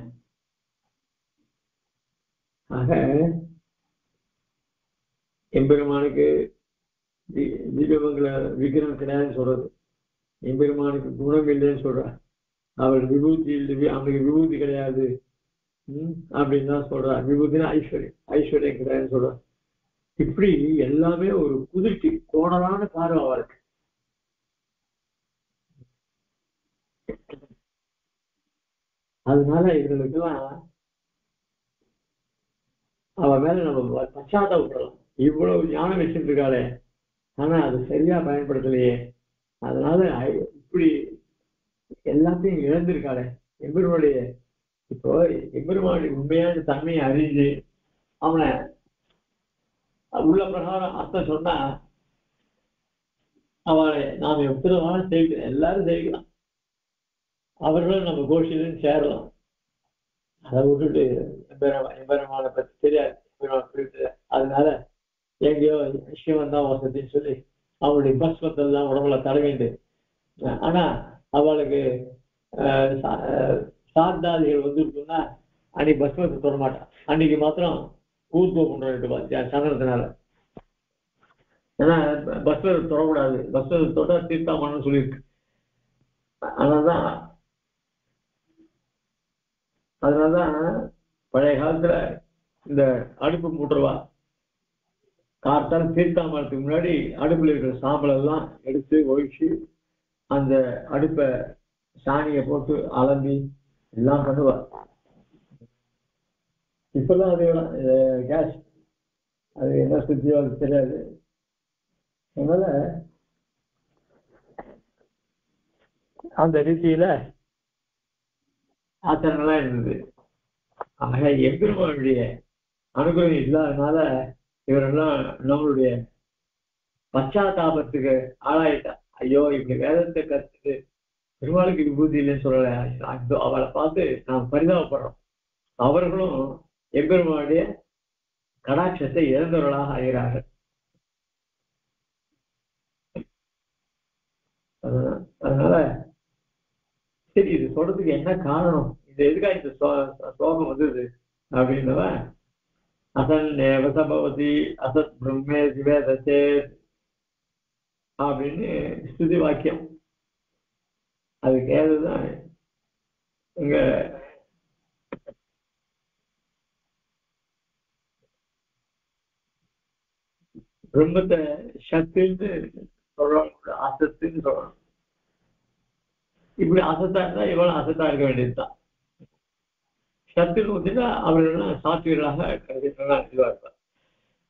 A: ஆக எம்பெருமானுக்கு தீபமங்கல விக்கிரம் கிடையாதுன்னு சொல்றது. எம்பெருமானுக்கு குணம் இல்லைன்னு சொல்றார். அவர் விபூதி அவனுக்கு விபூதி கிடையாது அப்படின்னு தான் சொல்றார். விபூதினா ஐஸ்வர்யம், ஐஸ்வர்யம் கிடையாதுன்னு சொல்றார். இப்படி எல்லாமே ஒரு குதிர்ச்சி கோணலான பார்வை அவருக்கு. அதனால இவர்களுக்கெல்லாம் அவ மேல நம்ம பச்சாதாபப்படலாம். இவ்வளவு ஞானம் வச்சிருக்காளே, ஆனா அது சரியா பயன்படுத்தலையே, அதனால இப்படி எல்லாத்தையும் இழந்திருக்காளே. எம்பெருமானுடைய இப்போ எம்பெருமானுடைய உண்மையான தன்மையை அறிஞ்சு அவனை உள்ள பிரகாரம் அர்த்தம் சொன்னா அவளை நாம் எப்படிவான செய்ய எல்லாரும் செய்யலாம். அவர்களும் நம்ம கோஷிலும் சேரலாம். அதை விட்டுட்டு எம்பெருமான பத்தி தெரியாது, அதனால எங்கேயோ சிவன் தான் வசதின்னு சொல்லி அவளுடைய பஸ்மத்தில் தான் உடம்புல தடவிண்டு. ஆனா அவளுக்கு சாத்தாதிகள் வந்துருக்குன்னா அன்னைக்கு பஸ்மத்தை தொட மாட்டான். அன்னைக்கு மாத்திரம் ஊர்வோ கொண்டு சந்தனத்தினால. ஏன்னா பஸ்மத்தை தொடக்கூடாது, பஸ்மத்தை தொட தீர்த்தாமன்னு சொல்லியிருக்கு. அதனாலதான் பழைய காலத்துல இந்த அடுப்பு மூட்டுருவா காத்தால் தீர்த்தாமரத்துக்கு முன்னாடி அடுப்புல இருக்கிற சாம்பல் எல்லாம் எடுத்து ஒழிச்சு அந்த அடுப்பை சாணியை போட்டு அலம்பி எல்லாம் பண்ணுவா. இப்பெல்லாம் அது கேஸ், அது என்ன சுத்தியோ அது தெரியாது. அதனால அந்த ரீதியில ஆச்சரணெல்லாம் இருந்தது. ஆக எம்பெருமானுடைய அனுகிரகம் இல்லாதனால இவரெல்லாம் நம்மளுடைய பச்சாத்தாபத்துக்கு ஆளாயிட்டா. ஐயோ இப்படி வேதத்தை கத்துட்டு பெருமாளுக்கு விபூதி இல்லைன்னு சொல்லல, அவளை பார்த்து நாம் பரிதாபப்படுறோம். அவர்களும் எம்பெருமானுடைய கடாட்சத்தை இழந்தவர்களாக ஆகிறார்கள். அதனால சரி, இது சொல்றதுக்கு என்ன காரணம், இது எதுக்காக இந்த ஸ்லோகம் வந்தது அப்படின்னவ, அசன் வசபவதி அசத் பிரம்மே சிவேதே அப்படின்னு ஸ்துதி வாக்கியம். அதுக்கு ஏதுதான் இங்க பிரம்மத்தை சக்தின்னு சொல்றோம், அசத்துன்னு சொல்றோம். இப்படி அசத்தா இருந்தா இவ்வளவு அசத்தா இருக்க வேண்டியதுதான். சத்துன்னு வந்துட்டா அவர்கள்லாம் சாத்வீர்களாக இதுவா இருப்பார்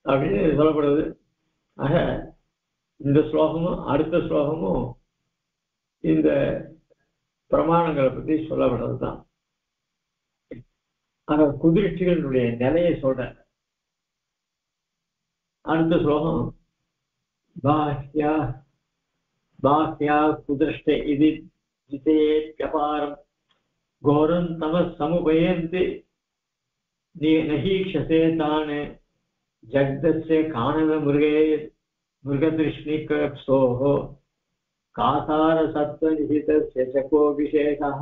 A: அப்படின்னு சொல்லப்படுது. ஆக இந்த ஸ்லோகமும் அடுத்த ஸ்லோகமும் இந்த பிரமாணங்களை பத்தி சொல்லப்படுறதுதான். ஆக குதிர்ச்சிகளுடைய நிலையை சொல்ற அடுத்த ஸ்லோகம் பாஹ்யா பாஹ்யா குதிர்ஷ்ட இது ஜிதேப்யபாரம் घोरं तमः समुपयन्ति नहीक्षसे तान् जगदस्य काननमृगे मृगतृष्णिकप्सोः कासारसत्त्वनिहितस्य च को विशेषः.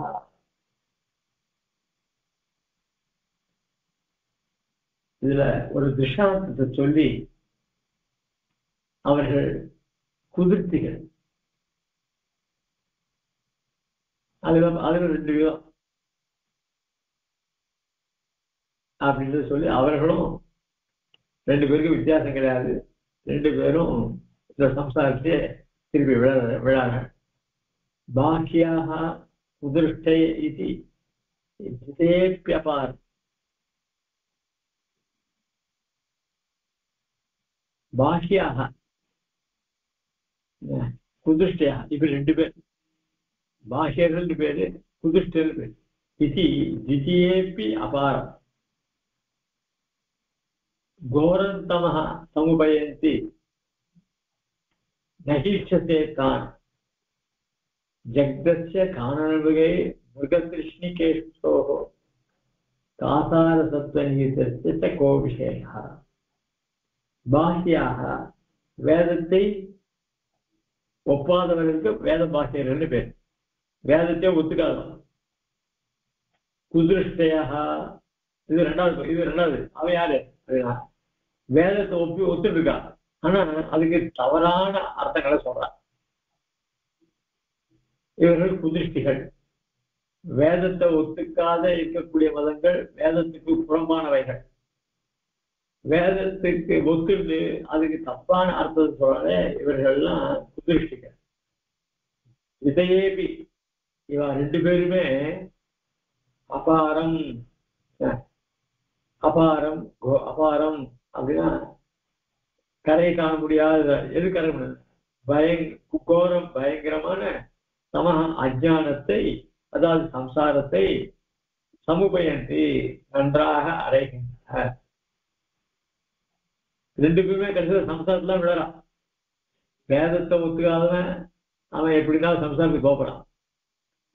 A: இதுல ஒரு திருஷ்டாந்தத்தை சொல்லி அவர்கள் குதிர்த்திகள் அதுல ரெண்டு விதம் அப்படின்னு சொல்லி அவர்களும் ரெண்டு பேருக்கும் வித்தியாசம் கிடையாது, ரெண்டு பேரும் இந்த சம்சாரத்தை திருப்பி விழாங்க. பாக்கியாக உதிருஷ்டை இது ஜிதேப்யபார். பாக்கியாக குதிருஷ்டையா இப்ப ரெண்டு பேர், பாக்கியர்கள் ரெண்டு பேரு, குதிருஷ்டர் பேர். இது ஜிதேபி அபாரம் घोरन्तमः समुपयन्ति नहीक्षते तान् जगदस्य काननमृगे मृगतृष्णिकेष्ठोः कासारसत्त्वनिहितस्य च को विशेषः. பாஹ்யாக வேதத்தை ஒப்பாதவர்களுக்கு வேத பாக்கியர்கள் பேர், வேதத்தை ஒத்துக்காதவன். குதிருஷ்டையாக இது ரெண்டாவது அவன் யாரு, வேதத்தை ஒத்துட்டு இருக்கா, ஆனா அதுக்கு தவறான அர்த்தங்களை சொல்றார். இவர்கள் குதிஷ்டிகள். வேதத்தை ஒத்துக்காத இருக்கக்கூடிய மதங்கள் வேதத்துக்கு புறம்பானவைகள். வேதத்துக்கு ஒத்துண்டு அதுக்கு தப்பான அர்த்தத்தை சொல்றாங்க இவர்கள்லாம் குதிஷ்டிகள். இதையேபி இவ ரெண்டு பேருமே அபாரம் அபாரம் அபாரம் அப்படின்னா கரை காண முடியாத எது கரை கோரம் பயங்கரமான சம அஜானத்தை அதாவது சம்சாரத்தை சமுபயந்தி நன்றாக அடைகின்ற. ரெண்டு பேருமே கடைசியில சம்சாரத்துல விழறான். வேதத்தை ஒத்துக்காதவன் அவன் எப்படிதான் சம்சாரத்துக்கு போகிறான்.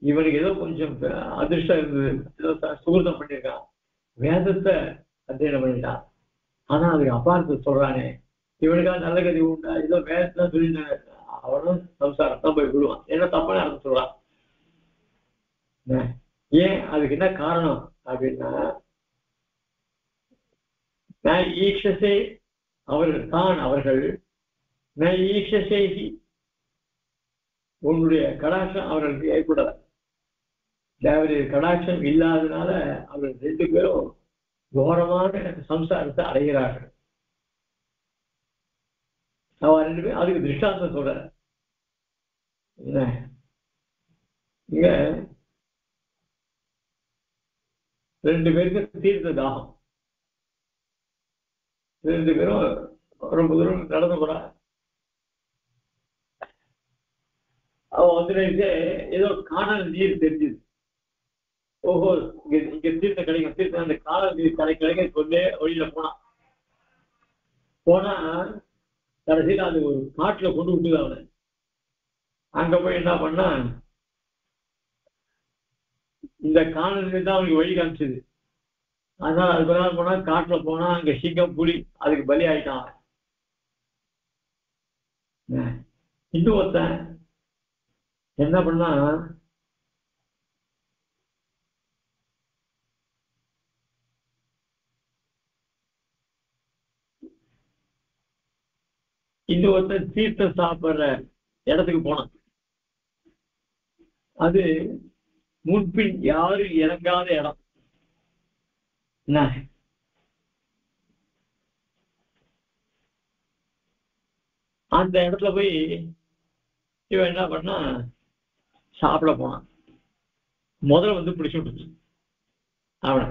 A: இவனுக்கு ஏதோ கொஞ்சம் அதிர்ஷ்டம் இருந்தது, ஏதோ சுகிருதம் பண்ணியிருக்கான், வேதத்தை அத்தியனம் பண்ணிட்டான். ஆனா அதுக்கு அப்பார்த்து சொல்றானே இவனுக்காக நல்ல கதி உண்டா, ஏதோ வேதத்தை சொல்லி அவனும் சம்சாரத்தான் போய் விடுவான். என்ன தப்பான அர்த்தம் சொல்றான். ஏன் அதுக்கு என்ன காரணம் அப்படின்னா ஈக்ஷசே அவர்கள் தான் அவர்கள் ஈக்ஷசேகி உன்னுடைய கடாட்சம் அவர்களுக்கு ஏற்படல. தேவருடைய கடாட்சம் இல்லாதனால அவர்கள் ரெண்டு பேரும் கோரமான சம்சாரத்தை அடைகிறார்கள். அவன் ரெண்டு பேரும் அதுக்கு திருஷ்டாந்தம் சொல்ற. இங்க ரெண்டு பேருக்கு தீர்த்த தாகம். ரெண்டு பேரும் ரொம்ப தூரம் நடந்து போற. அவன் வந்து ஏதோ காணல் நீர் தெரிஞ்சுது. ஓஹோ இங்க தீர்த்தம் கிடைக்கும், தீர்த்தம் அந்த காணல் நீர் கிடைக்க சொல்லி வழியில போனா கடைசியில் அது ஒரு காட்டுல கொண்டு விட்டுது. அவனை அங்க போய் என்ன பண்ணா இந்த காணல் நீர் தான் அவனுக்கு வழி காமிச்சது. அதனால அது பிறகு போனா காட்டுல போனா அங்க சிங்கம் புலி அதுக்கு பலி ஆயிட்டான். இன்னும் ஒருத்தன் என்ன பண்ணா இன்னும் ஒருத்தன் தீர்த்தம் சாப்பிடுற இடத்துக்கு போனான். அது முன்பின் யாரும் இறங்காத இடம். அந்த இடத்துல போய் இவன் என்ன பண்ணா சாப்பிட போனான். முதல்ல வந்து பிடிச்சு விட்டுச்சு அவனை.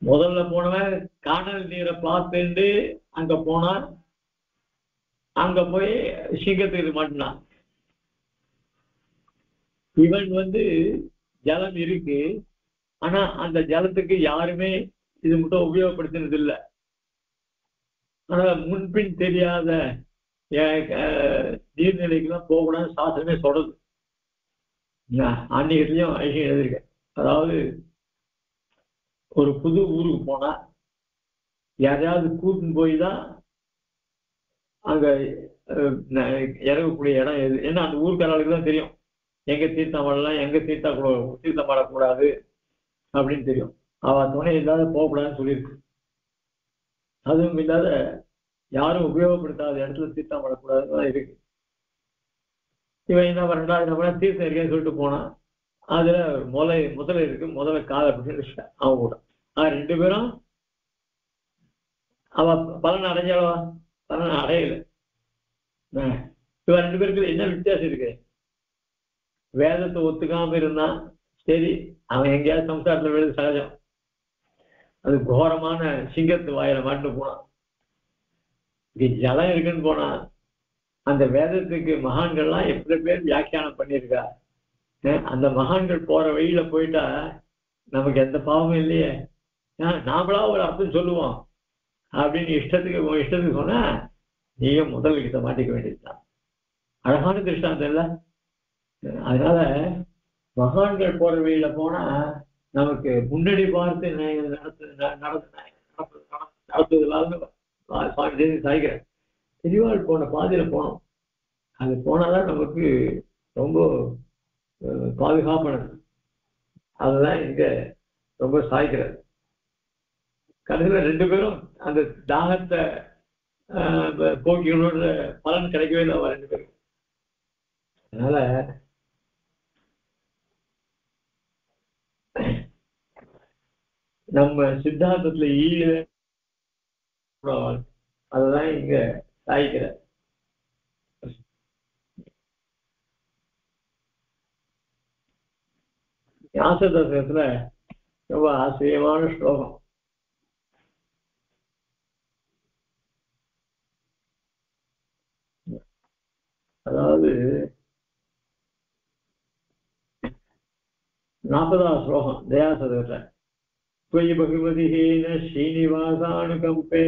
A: முதல்ல போனவன் காணல் நீரை பார்த்துட்டு அங்க போனான். அங்க போய் சிங்கத்துக்கு மாட்டினான். இவன் வந்து ஜலம் இருக்கு, ஆனா அந்த ஜலத்துக்கு யாருமே இது மட்டும் உபயோகப்படுத்தினது இல்லை. ஆனா முன்பின் தெரியாத நீர்நிலைக்கெல்லாம் போகக்கூடாது சாஸ்திரமே சொல்றது. ஆன்மீகத்திலையும் ஐயம் எழுதியிருக்கேன். அதாவது ஒரு புது ஊருக்கு போனா யாரையாவது கூட்டின்னு போய் தான் அங்க இறங்கக்கூடிய இடம் எது. ஏன்னா அந்த ஊருக்காரர்களுக்கு தான் தெரியும் எங்க தீர்த்தம் வாழலாம், எங்க தீர்த்தம் வாழக்கூடாது அப்படின்னு தெரியும். அவன் துணை இல்லாத போகக்கூடாதுன்னு சொல்லியிருக்கு. அதுவும் இல்லாத யாரும் உபயோகப்படுத்தாத இடத்துல தீர்த்தம் வாழக்கூடாதுன்னு இருக்கு. இவன் என்ன பண்ணா தீர்த்தம் இருக்கேன்னு சொல்லிட்டு போனான். அதுல முதல்ல இருக்கு, முதல்ல காலை அப்படின்னு அவன் கூட ரெண்டு பேரும் அவ பலன் அடைஞ்சாலவா பலன் அடையல. இவன் ரெண்டு பேருக்கு என்ன வித்தியாசம் இருக்கு? வேதத்தை ஒத்துக்காம இருந்தான் சரி, அவன் எங்கேயாவது சம்சாரத்துல விழுது சகஜம். அது கோரமான சிங்கத்து வாயில மாட்டு போனான். இங்க ஜலம் இருக்குன்னு போனா அந்த வேதத்துக்கு மகான்கள்லாம் எப்படி பேர் வியாக்கியானம் பண்ணியிருக்கா. அந்த மகான்கள் போற வழியில போயிட்டா நமக்கு எந்த பாவமும் இல்லையே, நாமளா ஒரு அர்த்தம் சொல்லுவோம் அப்படின்னு இஷ்டத்துக்கு சொன்னா நீங்க முதல் கிட்ட மாட்டிக்க வேண்டியதுதான். அழகான திருஷ்டாந்தம் இல்ல? அதனால மகான்கள் போற வழியில போனா நமக்கு முன்னாடி பார்த்து நடத்துவதாக சாய்கிறேன். பெரியவாள் போன பாதையில போனோம். அது போனாதான் நமக்கு ரொம்ப பாதுகாப்பானது. அதுதான் இங்க ரொம்ப சாய்க்கிறது. கடைசியில ரெண்டு பேரும் அந்த தாகத்தை போக்கிகளோட பலன் கிடைக்கவே இல்லை அவ 2 பேருக்கு. அதனால நம்ம சித்தாந்தத்துல அதுதான் இங்க சாய்க்கிற. ஞாசதத்துல ரொம்ப ஆச்சரியமான ஸ்லோகம். அதாவது 40வது ஸ்லோகம் தயாசதத்துல. त्वयि भगवतिहीन श्रीनिवासानुकम्पे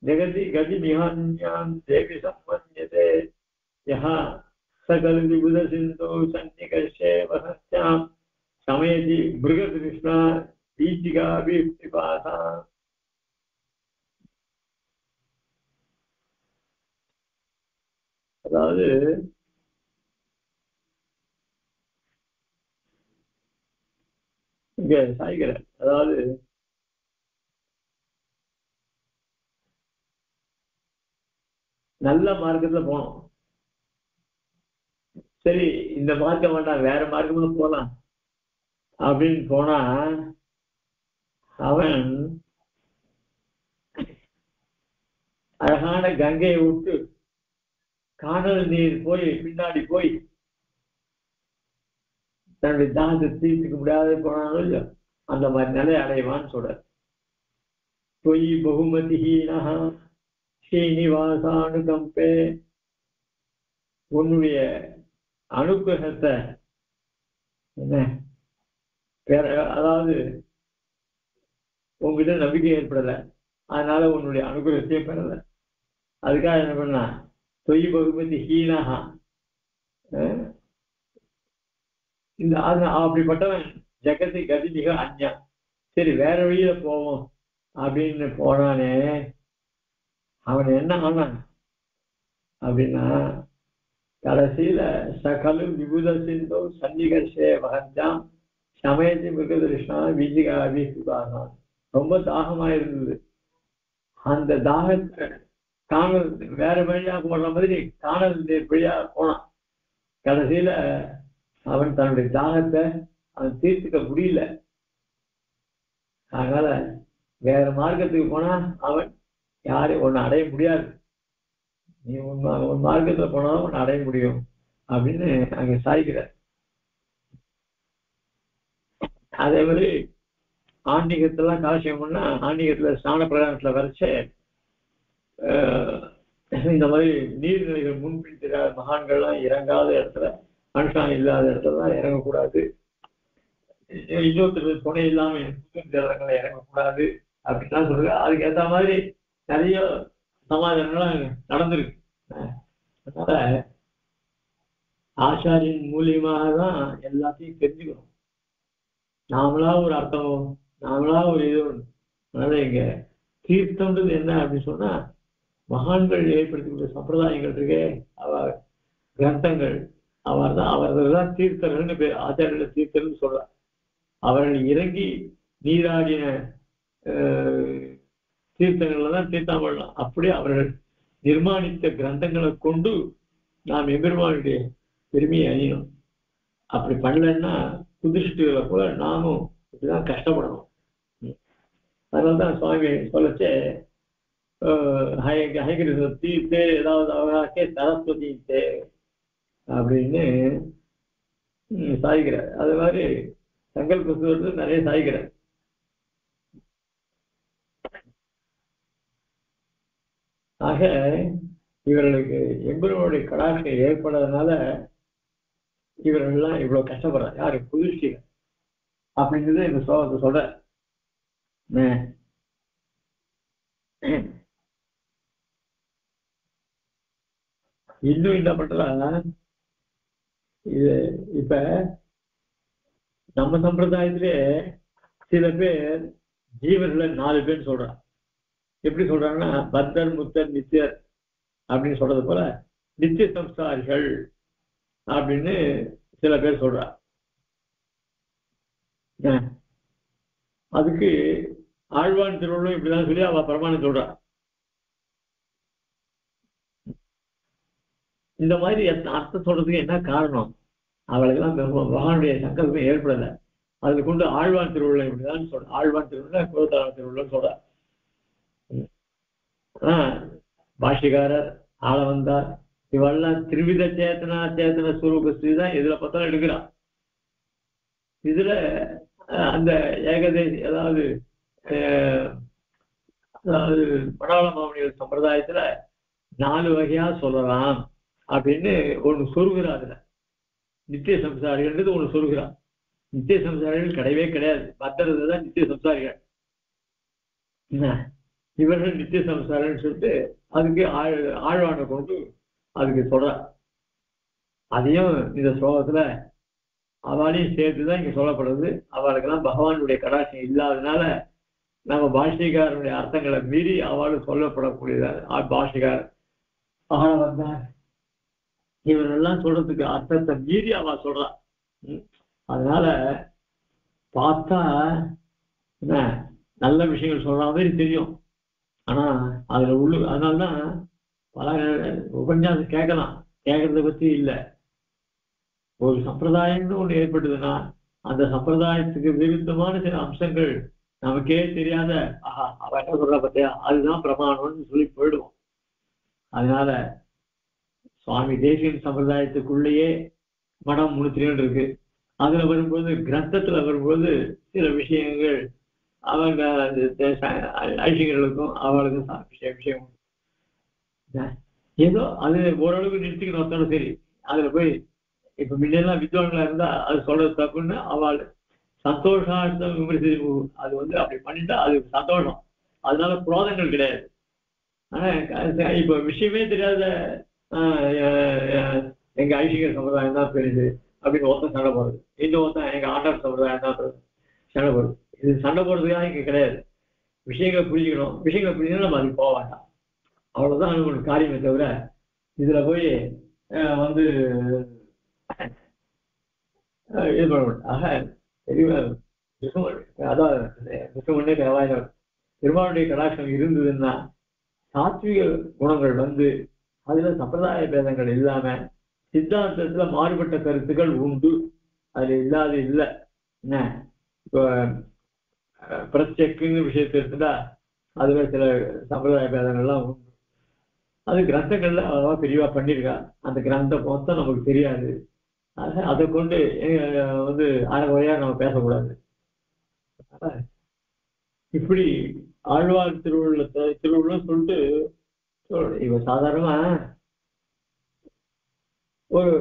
A: जगति गतिमिहान्यां देवि सम्मन्यते यः सकल विबुध सिन्धौ सन्निकर्षे वहस्यां शमयति मृगतृष्णा बीजिकाभिप्तिपासा. அதாவது இங்க சாய்கிறேன். அதாவது நல்ல மார்க்கத்துல போனோம். சரி, இந்த மார்க்கம் வேண்டாம், வேற மார்க்கமா போலாம் அப்படின்னு போனா அவன் அழகான கங்கையை விட்டு காணல் நீர் போய் பின்னாடி போய் தன்னுடைய தாகத்தை தீர்த்துக்க முடியாத போனாலும் இல்ல, அந்த மாதிரி நிலை அடைவான்னு சொல்ற. தொய் பகுமதிஹீனா ஸ்ரீனிவாசானுகம்பே, உன்னுடைய அனுகிரகத்தை என்ன அதாவது உங்ககிட்ட நம்பிக்கை ஏற்படல, அதனால உன்னுடைய அனுகிரகத்தையே பெறல. அதுக்காக என்ன பண்ணா தொய் பகுமதி ஹீனஹா, இந்த அப்படிப்பட்டவன் ஜெகத்தை கதி மிக அஞ்ஞா. சரி, வேற வழியில போவோம் அப்படின்னு போனானே, அவன் என்ன ஆனான் அப்படின்னா கடைசியில சகலும் விபுத சிந்தோ சன்னிகர்ஷே வகஞ்சாம் சமயத்தி மிருகதிருஷ்ணா வீஜிகாபி சுதாதான். ரொம்ப தாகமா இருந்தது. அந்த தாகத்தை காணல் வேற வழியா போடுற மாதிரி காணல் வழியா போனான். கடைசியில அவன் தன்னுடைய தாகத்தை அவன் தீர்த்துக்க முடியல. அதனால வேற மார்க்கத்துக்கு போனா அவன் யாரையும் ஒன்னு அடைய முடியாது. நீ உன் மார்க்கத்துல போனாலும் ஒன்னு அடைய முடியும் அப்படின்னு அங்க சாய்க்கிற. அதே மாதிரி ஆன்மீகத்தெல்லாம் காலட்சேபம் பண்ணா, ஆன்மீகத்துல ஸ்நான பிரகாரத்துல வரைச்ச இந்த மாதிரி நீர்நிலைகள் முன்பின் தெரியாத மகான்கள்லாம் இறங்காத இடத்துல, மனுஷன் இல்லாத இடத்துலலாம் இறங்கக்கூடாது, இன்னொருத்தர் துணை இல்லாம இடங்களை இறங்கக்கூடாது அப்படின்லாம் சொல்லுங்க. அதுக்கு ஏற்ற மாதிரி நிறைய சமாதானங்கள்லாம் நடந்திருக்கு. அதனால ஆச்சாரியின் மூலியமாக தான் எல்லாத்தையும் தெரிஞ்சுக்கணும். நாமளா ஒரு அர்த்தம், நாமளா ஒரு இது. அதனால இங்க தீர்த்தம்ன்றது என்ன அப்படின்னு சொன்னா, மகான்கள் ஏற்படுத்தக்கூடிய சம்பிரதாயங்கள் இருக்கே, கிரந்தங்கள், அவர்கள் தான் தீர்த்தர்கள் பேர். ஆச்சாரியர்கள் தீர்த்தர்கள் சொல்றார். அவர்கள் இறங்கி நீராடின தீர்த்தங்கள்ல தான் தீர்த்தம் பண்ணலாம். அப்படியே அவர்கள் நிர்மாணித்த கிரந்தங்களை கொண்டு நாம் எம்பெருமானுடைய பெருமையை அறியணும். அப்படி பண்ணலன்னா புதிஷ்டிகளை போல நாமும் இப்படிதான் கஷ்டப்படணும். அதனால்தான் சுவாமி சொல்லச்சே ஹயகிருஷ்ண தீர்த்தே ஏதாவது அவகாக்கே சரஸ்வதி தே அப்படின்னு சாய்கிறார். அது மாதிரி சங்கல்ப புத்தகத்தில் நிறைய சாய்கிறார். ஆக இவர்களுக்கு எம்பெருமானுடைய கடாட்சம் ஏற்படாதனால இவர்கள்லாம் இவ்வளவு கஷ்டப்படுறாங்க. யாரு புதிஷ்டிகள் அப்படிங்கிறது இந்த ஸ்லோகத்தை சொல்ற. இன்னும் என்ன பண்றா, இது இப்ப நம்ம சம்பிரதாயத்திலே சில பேர் ஜீவர்களை 4 பேர் சொல்றான். எப்படி சொல்றாங்கன்னா பத்தர் முத்தர் நித்தியர் அப்படின்னு சொல்றது போல நித்திய சம்ஸ்காரிகள் அப்படின்னு சில பேர் சொல்றா. அதுக்கு ஆழ்வான் திருவள்ளுவர் இப்படிதான் சொல்லி அவ பிரமாணம் சொல்றா. இந்த மாதிரி அர்த்தம் சொல்றதுக்கு என்ன காரணம்? அவளுக்கெல்லாம் பகவானுடைய சங்கல்பம் ஏற்படலை. அதுல கொண்டு ஆழ்வான் திருவிழா இப்படிதான் சொல்ற. ஆழ்வான் திருவிழா குலத்தான திருவிழான்னு சொல்ற. பாஷிகாரர், ஆளவந்தார் இவெல்லாம் திருவித சேத்தனா சேத்தன ஸ்வரூப ஸ்ரீதான் இதுல பார்த்தாலும் எடுக்கிறான். இதுல அந்த ஏகதேசி அதாவது மனோள மாமனிகள் சம்பிரதாயத்துல 4 வகையா சொல்லலாம் அப்படின்னு ஒண்ணு சொருகிறார். அதுல நித்திய சம்சாரிகள் ஒண்ணு சொருகிறார். நித்திய சம்சாரிகள் கிடையவே கிடையாது, பத்திரத்தை தான் நித்திய சம்சாரிகள். இவர்கள் நித்திய சம்சாரிகள் சொல்லிட்டு அதுக்கு ஆழ்வானை கொண்டு அதுக்கு சொல்றார். அதையும் இந்த ஸ்லோகத்துல அவளையும் சேர்த்துதான் இங்க சொல்லப்படுறது. அவளுக்கெல்லாம் பகவானுடைய கடாட்சம் இல்லாதனால நம்ம பாஷிகாரனுடைய அர்த்தங்களை மீறி அவளும் சொல்லப்படக்கூடியதா பாஷிகார் வந்தார் இவரெல்லாம் சொல்றதுக்கு அர்த்தத்தை மீறி அவ சொல்றா. அதனால பார்த்தா என்ன நல்ல விஷயங்கள் சொல்ற மாதிரி தெரியும். ஆனா அதுல அதனால்தான் பல உபன்யாசம் கேட்கலாம், கேட்கறத பத்தி இல்லை. ஒரு சம்பிரதாயம்னு ஒண்ணு ஏற்பட்டதுன்னா அந்த சம்பிரதாயத்துக்கு விருத்தமான சில அம்சங்கள் நமக்கே தெரியாத அவ என்ன சொல்ற பத்தியா அதுதான் பிரமாணம்னு சொல்லி போயிடுவோம். அதனால சுவாமி தேசிகன் சம்பிரதாயத்துக்குள்ளேயே மடம் 3 இருக்கு. அதுல வரும்போது கிரந்தத்துல வரும்போது சில விஷயங்கள் அவங்க ஐஷிகர்களுக்கும் அவளுக்கும் விஷயம் ஏதோ அது ஓரளவுக்கு நிறுத்திக்கணும் ஒருத்தோட சரி. அதுல போய் இப்ப முன்னெல்லாம் வித்வான்களா இருந்தா அது சொல்றது தப்புன்னு அவள் சந்தோஷார்த்தம் விமர்சித்து அது அப்படி பண்ணிட்டா அது சந்தோஷம், அதனால புரோதங்கள் கிடையாது. ஆனா இப்ப விஷயமே தெரியாத எங்க ஐஷிகர் சம்பிரதாயம் தான் பெரியது அப்படின்னு ஒருத்தன் சண்டை போடுறது, இன்னொருத்தன் எங்க ஆண்டார் சம்பிரதாயம் தான் சண்டை போடுறது. இது சண்டை போடுறதுக்காக இங்க கிடையாது. விஷயங்களை புரிஞ்சுக்கணும், விஷயங்களை புரிஞ்சுக்கணும், நம்ம அதுக்கு போக வேண்டாம், அவ்வளவுதான் ஒரு காரியமே தவிர இதுல போய் இது பண்ண மாட்டேன். ஆக அதான் விஷ்ணுவனே தேவாயிரம் பெருமானுடைய கடாட்சம் இருந்ததுன்னா சாத்விக குணங்கள் அதுல சம்பிரதாய பேதங்கள் இல்லாம சித்தாந்தத்துல மாறுபட்ட கருத்துக்கள் உண்டு, அதுல இல்லாத இல்லை. என்ன இப்போ பிரத்யக்குன்னு விஷயத்தை இருந்தா அதுல சில சம்பிரதாய பேதங்கள்லாம் உண்டு. அது கிரந்தங்கள்ல அவ்வளவா பெரியவா பண்ணியிருக்கா. அந்த கிரந்தம் மொத்தம் நமக்கு தெரியாது. அதை கொண்டு அரைகுறையா நம்ம பேசக்கூடாது. இப்படி ஆழ்வார் திருவுள்ள சொல்லிட்டு இவ சாதாரணமா ஒரு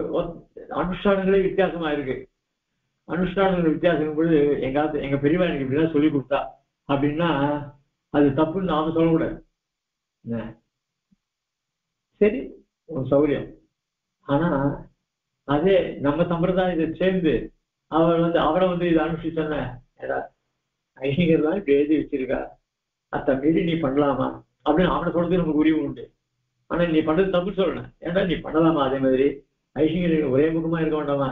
A: அனுஷ்டானங்களே வித்தியாசமா இருக்கு. அனுஷ்டானங்கள் வித்தியாசம் பொழுது எங்க பெரியவா எனக்கு இப்படிதான் சொல்லி கொடுத்தா அப்படின்னா அது தப்புன்னு நாம சொல்லக்கூடாது. சரி ஒரு சௌரியம். ஆனா அதே நம்ம சம்பிரதாயத்தை சேர்ந்து அவரை இதை அனுஷ்டிச்சோன்ன ஐஷிகர் தான் இப்படி எழுதி வச்சிருக்கா, அத்தை மீறி நீ பண்ணலாமா அப்படின்னு அவனை சொல்றதுக்கு நமக்கு உரிமை உண்டு. ஆனா நீ பண்றது தப்பு சொல்லணும், ஏன்னா நீ பண்ணலாமா? அதே மாதிரி ஐஷிகர் ஒரே முகமா இருக்க வேண்டாமா?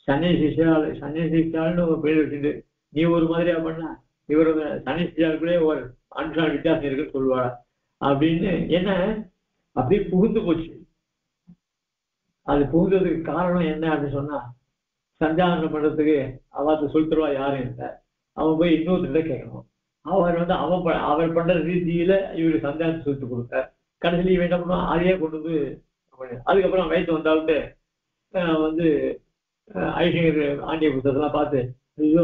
A: சன்னியாசிச்சால்னு ஒரு பேர் வச்சுட்டு நீ ஒரு மாதிரியா பண்ணா இவர் சன்னியாசிச்சாலுக்குள்ளே ஒரு அனுஷ்டான வித்தியாசம் இருக்குன்னு சொல்லுவாள் அப்படின்னு என்ன அப்படியே புகுந்து போச்சு. அது புகுந்ததுக்கு காரணம் என்ன அப்படின்னு சொன்னா சஞ்சாரணம் பண்றதுக்கு அவத்தை சொல்லித்தருவா யாரும் இல்லை. அவன் போய் இன்னொருத்தர கேட்கணும். அவர் பண்ற ரீதியில இவருக்கு சந்தானத்தை சொல்லிட்டு கொடுத்தார். கடைசியில் இவன் என்ன பண்ணுவான், அதையே கொண்டு அதுக்கப்புறம் வயசு வந்தாவிட்டு ஐஷிகர் ஆண்டிய புத்தகத்தெல்லாம் பார்த்து ஐயோ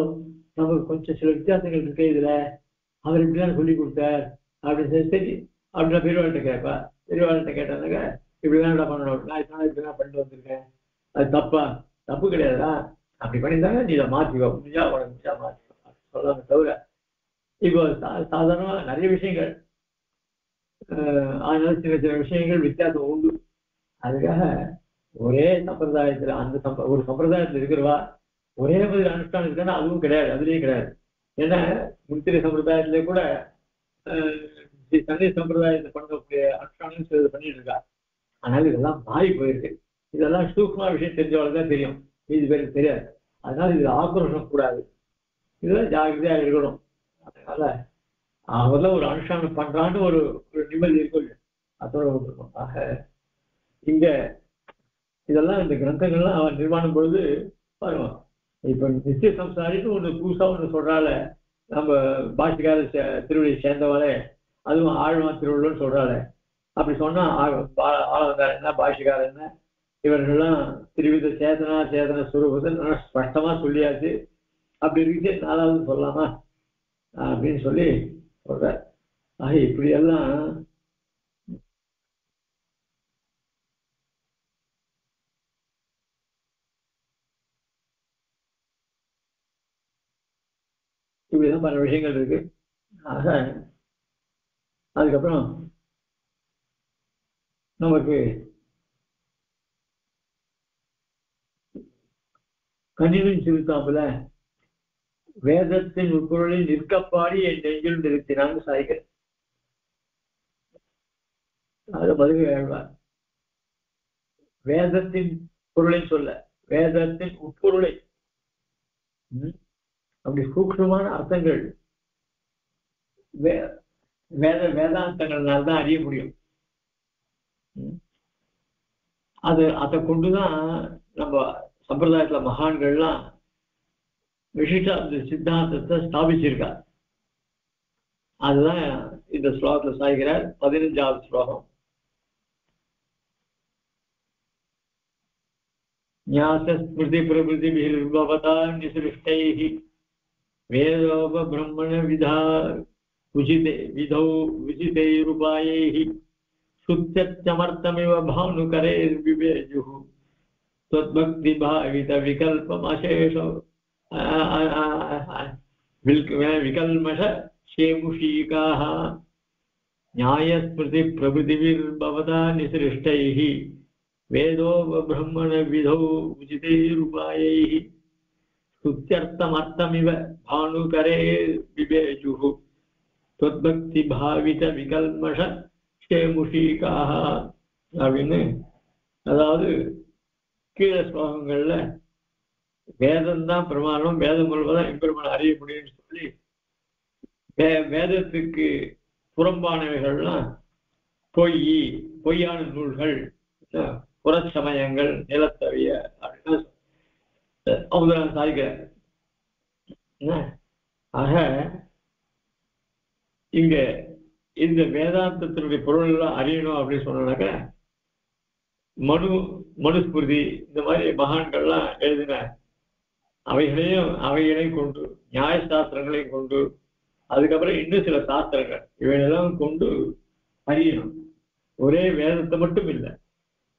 A: நமக்கு கொஞ்சம் சில வித்தியாசங்கள் இருக்கு இதுல, அவர் இப்படிதான் சொல்லி கொடுத்தார் அப்படின்னு சரி அப்படின்னா பெரியவாழ்கிட்ட கேட்பா. பெரியவாழ்கிட்ட கேட்டாங்க இப்படிதான் பண்ணணும், நான் இப்படிதான் பண்ணிட்டு வந்திருக்கேன், அது தப்பா? தப்பு கிடையாதுடா, அப்படி பண்ணியிருந்தாங்க நீ இதை மாற்றிக்கோ, முடிஞ்சா உனக்கு முடிஞ்சா மாற்றிக்கோ சொல்லலாமே தவிர இப்போ சாதாரணமா நிறைய விஷயங்கள் அதனால சில சில விஷயங்கள் வித்தியாசம் உண்டு. அதுக்காக ஒரே சம்பிரதாயத்துல ஒரு சம்பிரதாயத்துல இருக்கிறவா ஒரே மாதிரி அனுஷ்டானம் இருக்கான்னா அதுவும் கிடையாது, அதுலயும் கிடையாது. ஏன்னா முன்திரை சம்பிரதாயத்திலே கூட சந்தை சம்பிரதாயத்தை பண்ணக்கூடிய அனுஷ்டானம் சிலது பண்ணிட்டு இருக்கா. அதனால இதெல்லாம் மாறி போயிருக்கு. இதெல்லாம் சூக்ஷ்மா விஷயம் தெரிஞ்சவளுக்கு தெரியும், இது பேருக்கு தெரியாது. அதனால இதுல ஆக்ரோஷம் கூடாது, இதெல்லாம் ஜாகிரதையா இருக்கணும். அதனால அவர்லாம் ஒரு அனுஷ்டானம் பண்றான்னு ஒரு நிம்மதி இருக்கும், அதோட ஆக இங்க இதெல்லாம் இந்த கிரந்தங்கள்லாம் அவன் நிர்மாணம் பொழுது பாருவான். இப்ப நித்திய சம்சாரின்னு ஒண்ணு புதுசா ஒண்ணு சொல்றாள், நம்ம பாஷிக்கார திருவடியை சேர்ந்தவாளே, அதுவும் ஆழ்வான் திருவள்ளுவர்னு சொல்றாள். அப்படி சொன்னா ஆழ்வார் என்ன பாஷிக்கார என்ன இவர்கள்லாம் திருவித சேதன சுரூபத்தை ஸ்பஷ்டமா சொல்லியாச்சு. அப்படி இருக்கு நாலாவது சொல்லலாமா அப்படின்னு சொல்லி சொல்ற. ஆக இப்படியெல்லாம் இப்படிதான் பல விஷயங்கள் இருக்கு. ஆக அதுக்கப்புறம் நமக்கு கண்ணினின் சிறுத்தாப்புல வேதத்தின் உட்பொருளில் நிற்கப்பாடி என் நெஞ்சில் நிறுத்தினான்னு சாய்கள். அது மதுரை ஆழ்வார் வேதத்தின் பொருளை சொல்ல, வேதத்தின் உட்பொருளை அப்படி சூக்ஷ்மமான அர்த்தங்கள் வேதாந்தங்கள்னால்தான் அறிய முடியும். அதை கொண்டுதான் நம்ம சம்பிரதாயத்துல மகான்கள்லாம் விசிஷ்டாத்வைத சித்தாந்தத்தை ஸ்தாபிச்சிருக்கார். அதுதான் இந்த ஸ்லோகத்துல சாய்கிறார். 15வது ஸ்லோகம். ஞாசஸ்மிருதி பிரபுதிபிர்பவதா நிசிருஷ்டைஹ வேதோப விதா விதௌ விஜிதைருபாயைஹ சுத்யச்சமர்த்தமிவ பானுகரைர்விவேஜுः त्वद्भक्ति भावित विकल्पमशेष विकल्मष शेमुषीकाः न्यायस्मृति प्रभृतिभिर्भवता निसृष्टैः वेदो ब्रह्मण विधौ उचितैरुपायैः स्तुत्यर्थमर्थमिव भानुकरे विवेजुः त्वद्भक्ति भावित विकल्मष शेमुषीकाः அப்படின்னு. அதாவது கீழே ஸ்லோகங்கள்ல வேதம் தான் பிரமாணம், வேதம் மூலம்தான் எம்பெருமான் அறிய முடியும்னு சொல்லி வேதத்துக்கு புறம்பானவைகள்லாம் பொய்யான நூல்கள், புறச்சமயங்கள், நிலத்தவிய அப்படின்னு அவங்க சாதிக்கிறார். ஆக இங்க இந்த வேதாந்தத்தினுடைய பொருள் எல்லாம் அறியணும் அப்படின்னு சொன்னாக்க மனுஸ்மிருதி இந்த மாதிரி மகான்கள்லாம் எழுதின அவைகளையும் கொண்டு, நியாய சாஸ்திரங்களையும் கொண்டு, அதுக்கப்புறம் இன்னும் சில சாஸ்திரங்கள் இவைகளெல்லாம் கொண்டு அறியணும். ஒரே வேதத்தை மட்டும் இல்லை,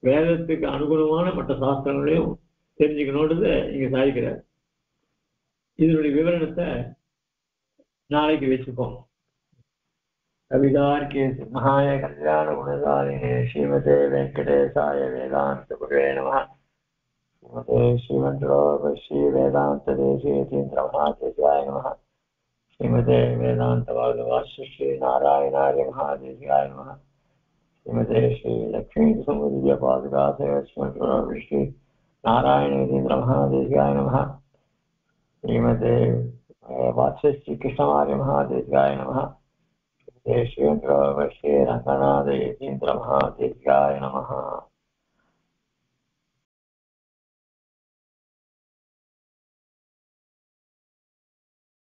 A: வேதத்துக்கு அனுகுணமான மற்ற சாஸ்திரங்களையும் தெரிஞ்சுக்கணும்ன்றது இங்க சாதிக்கிறார். இதனுடைய விவரணத்தை நாளைக்கு வச்சுப்போம். कविदार्के सिंहाय कल्याण गुणशालिने श्रीमते वेंकटेशाय वेदांत गुरवे नमः. श्रीमते श्रीमन्त्रोपश्री वेदांत देशीयतीन्द्र महादेशाय नमः. श्रीमते वेदांत वाग्देवास्य श्री नारायणार्य महादेशाय नमः. श्रीमते श्री लक्ष्मी समुद्र पादुकासे श्री नारायण यतीन्द्र महादेशाय नमः. श्रीमते वात्सश्री कृष्णमार्य महादेशाय नमः. श्री रंगनाथ यतीन्द्र महादेशाय नमः.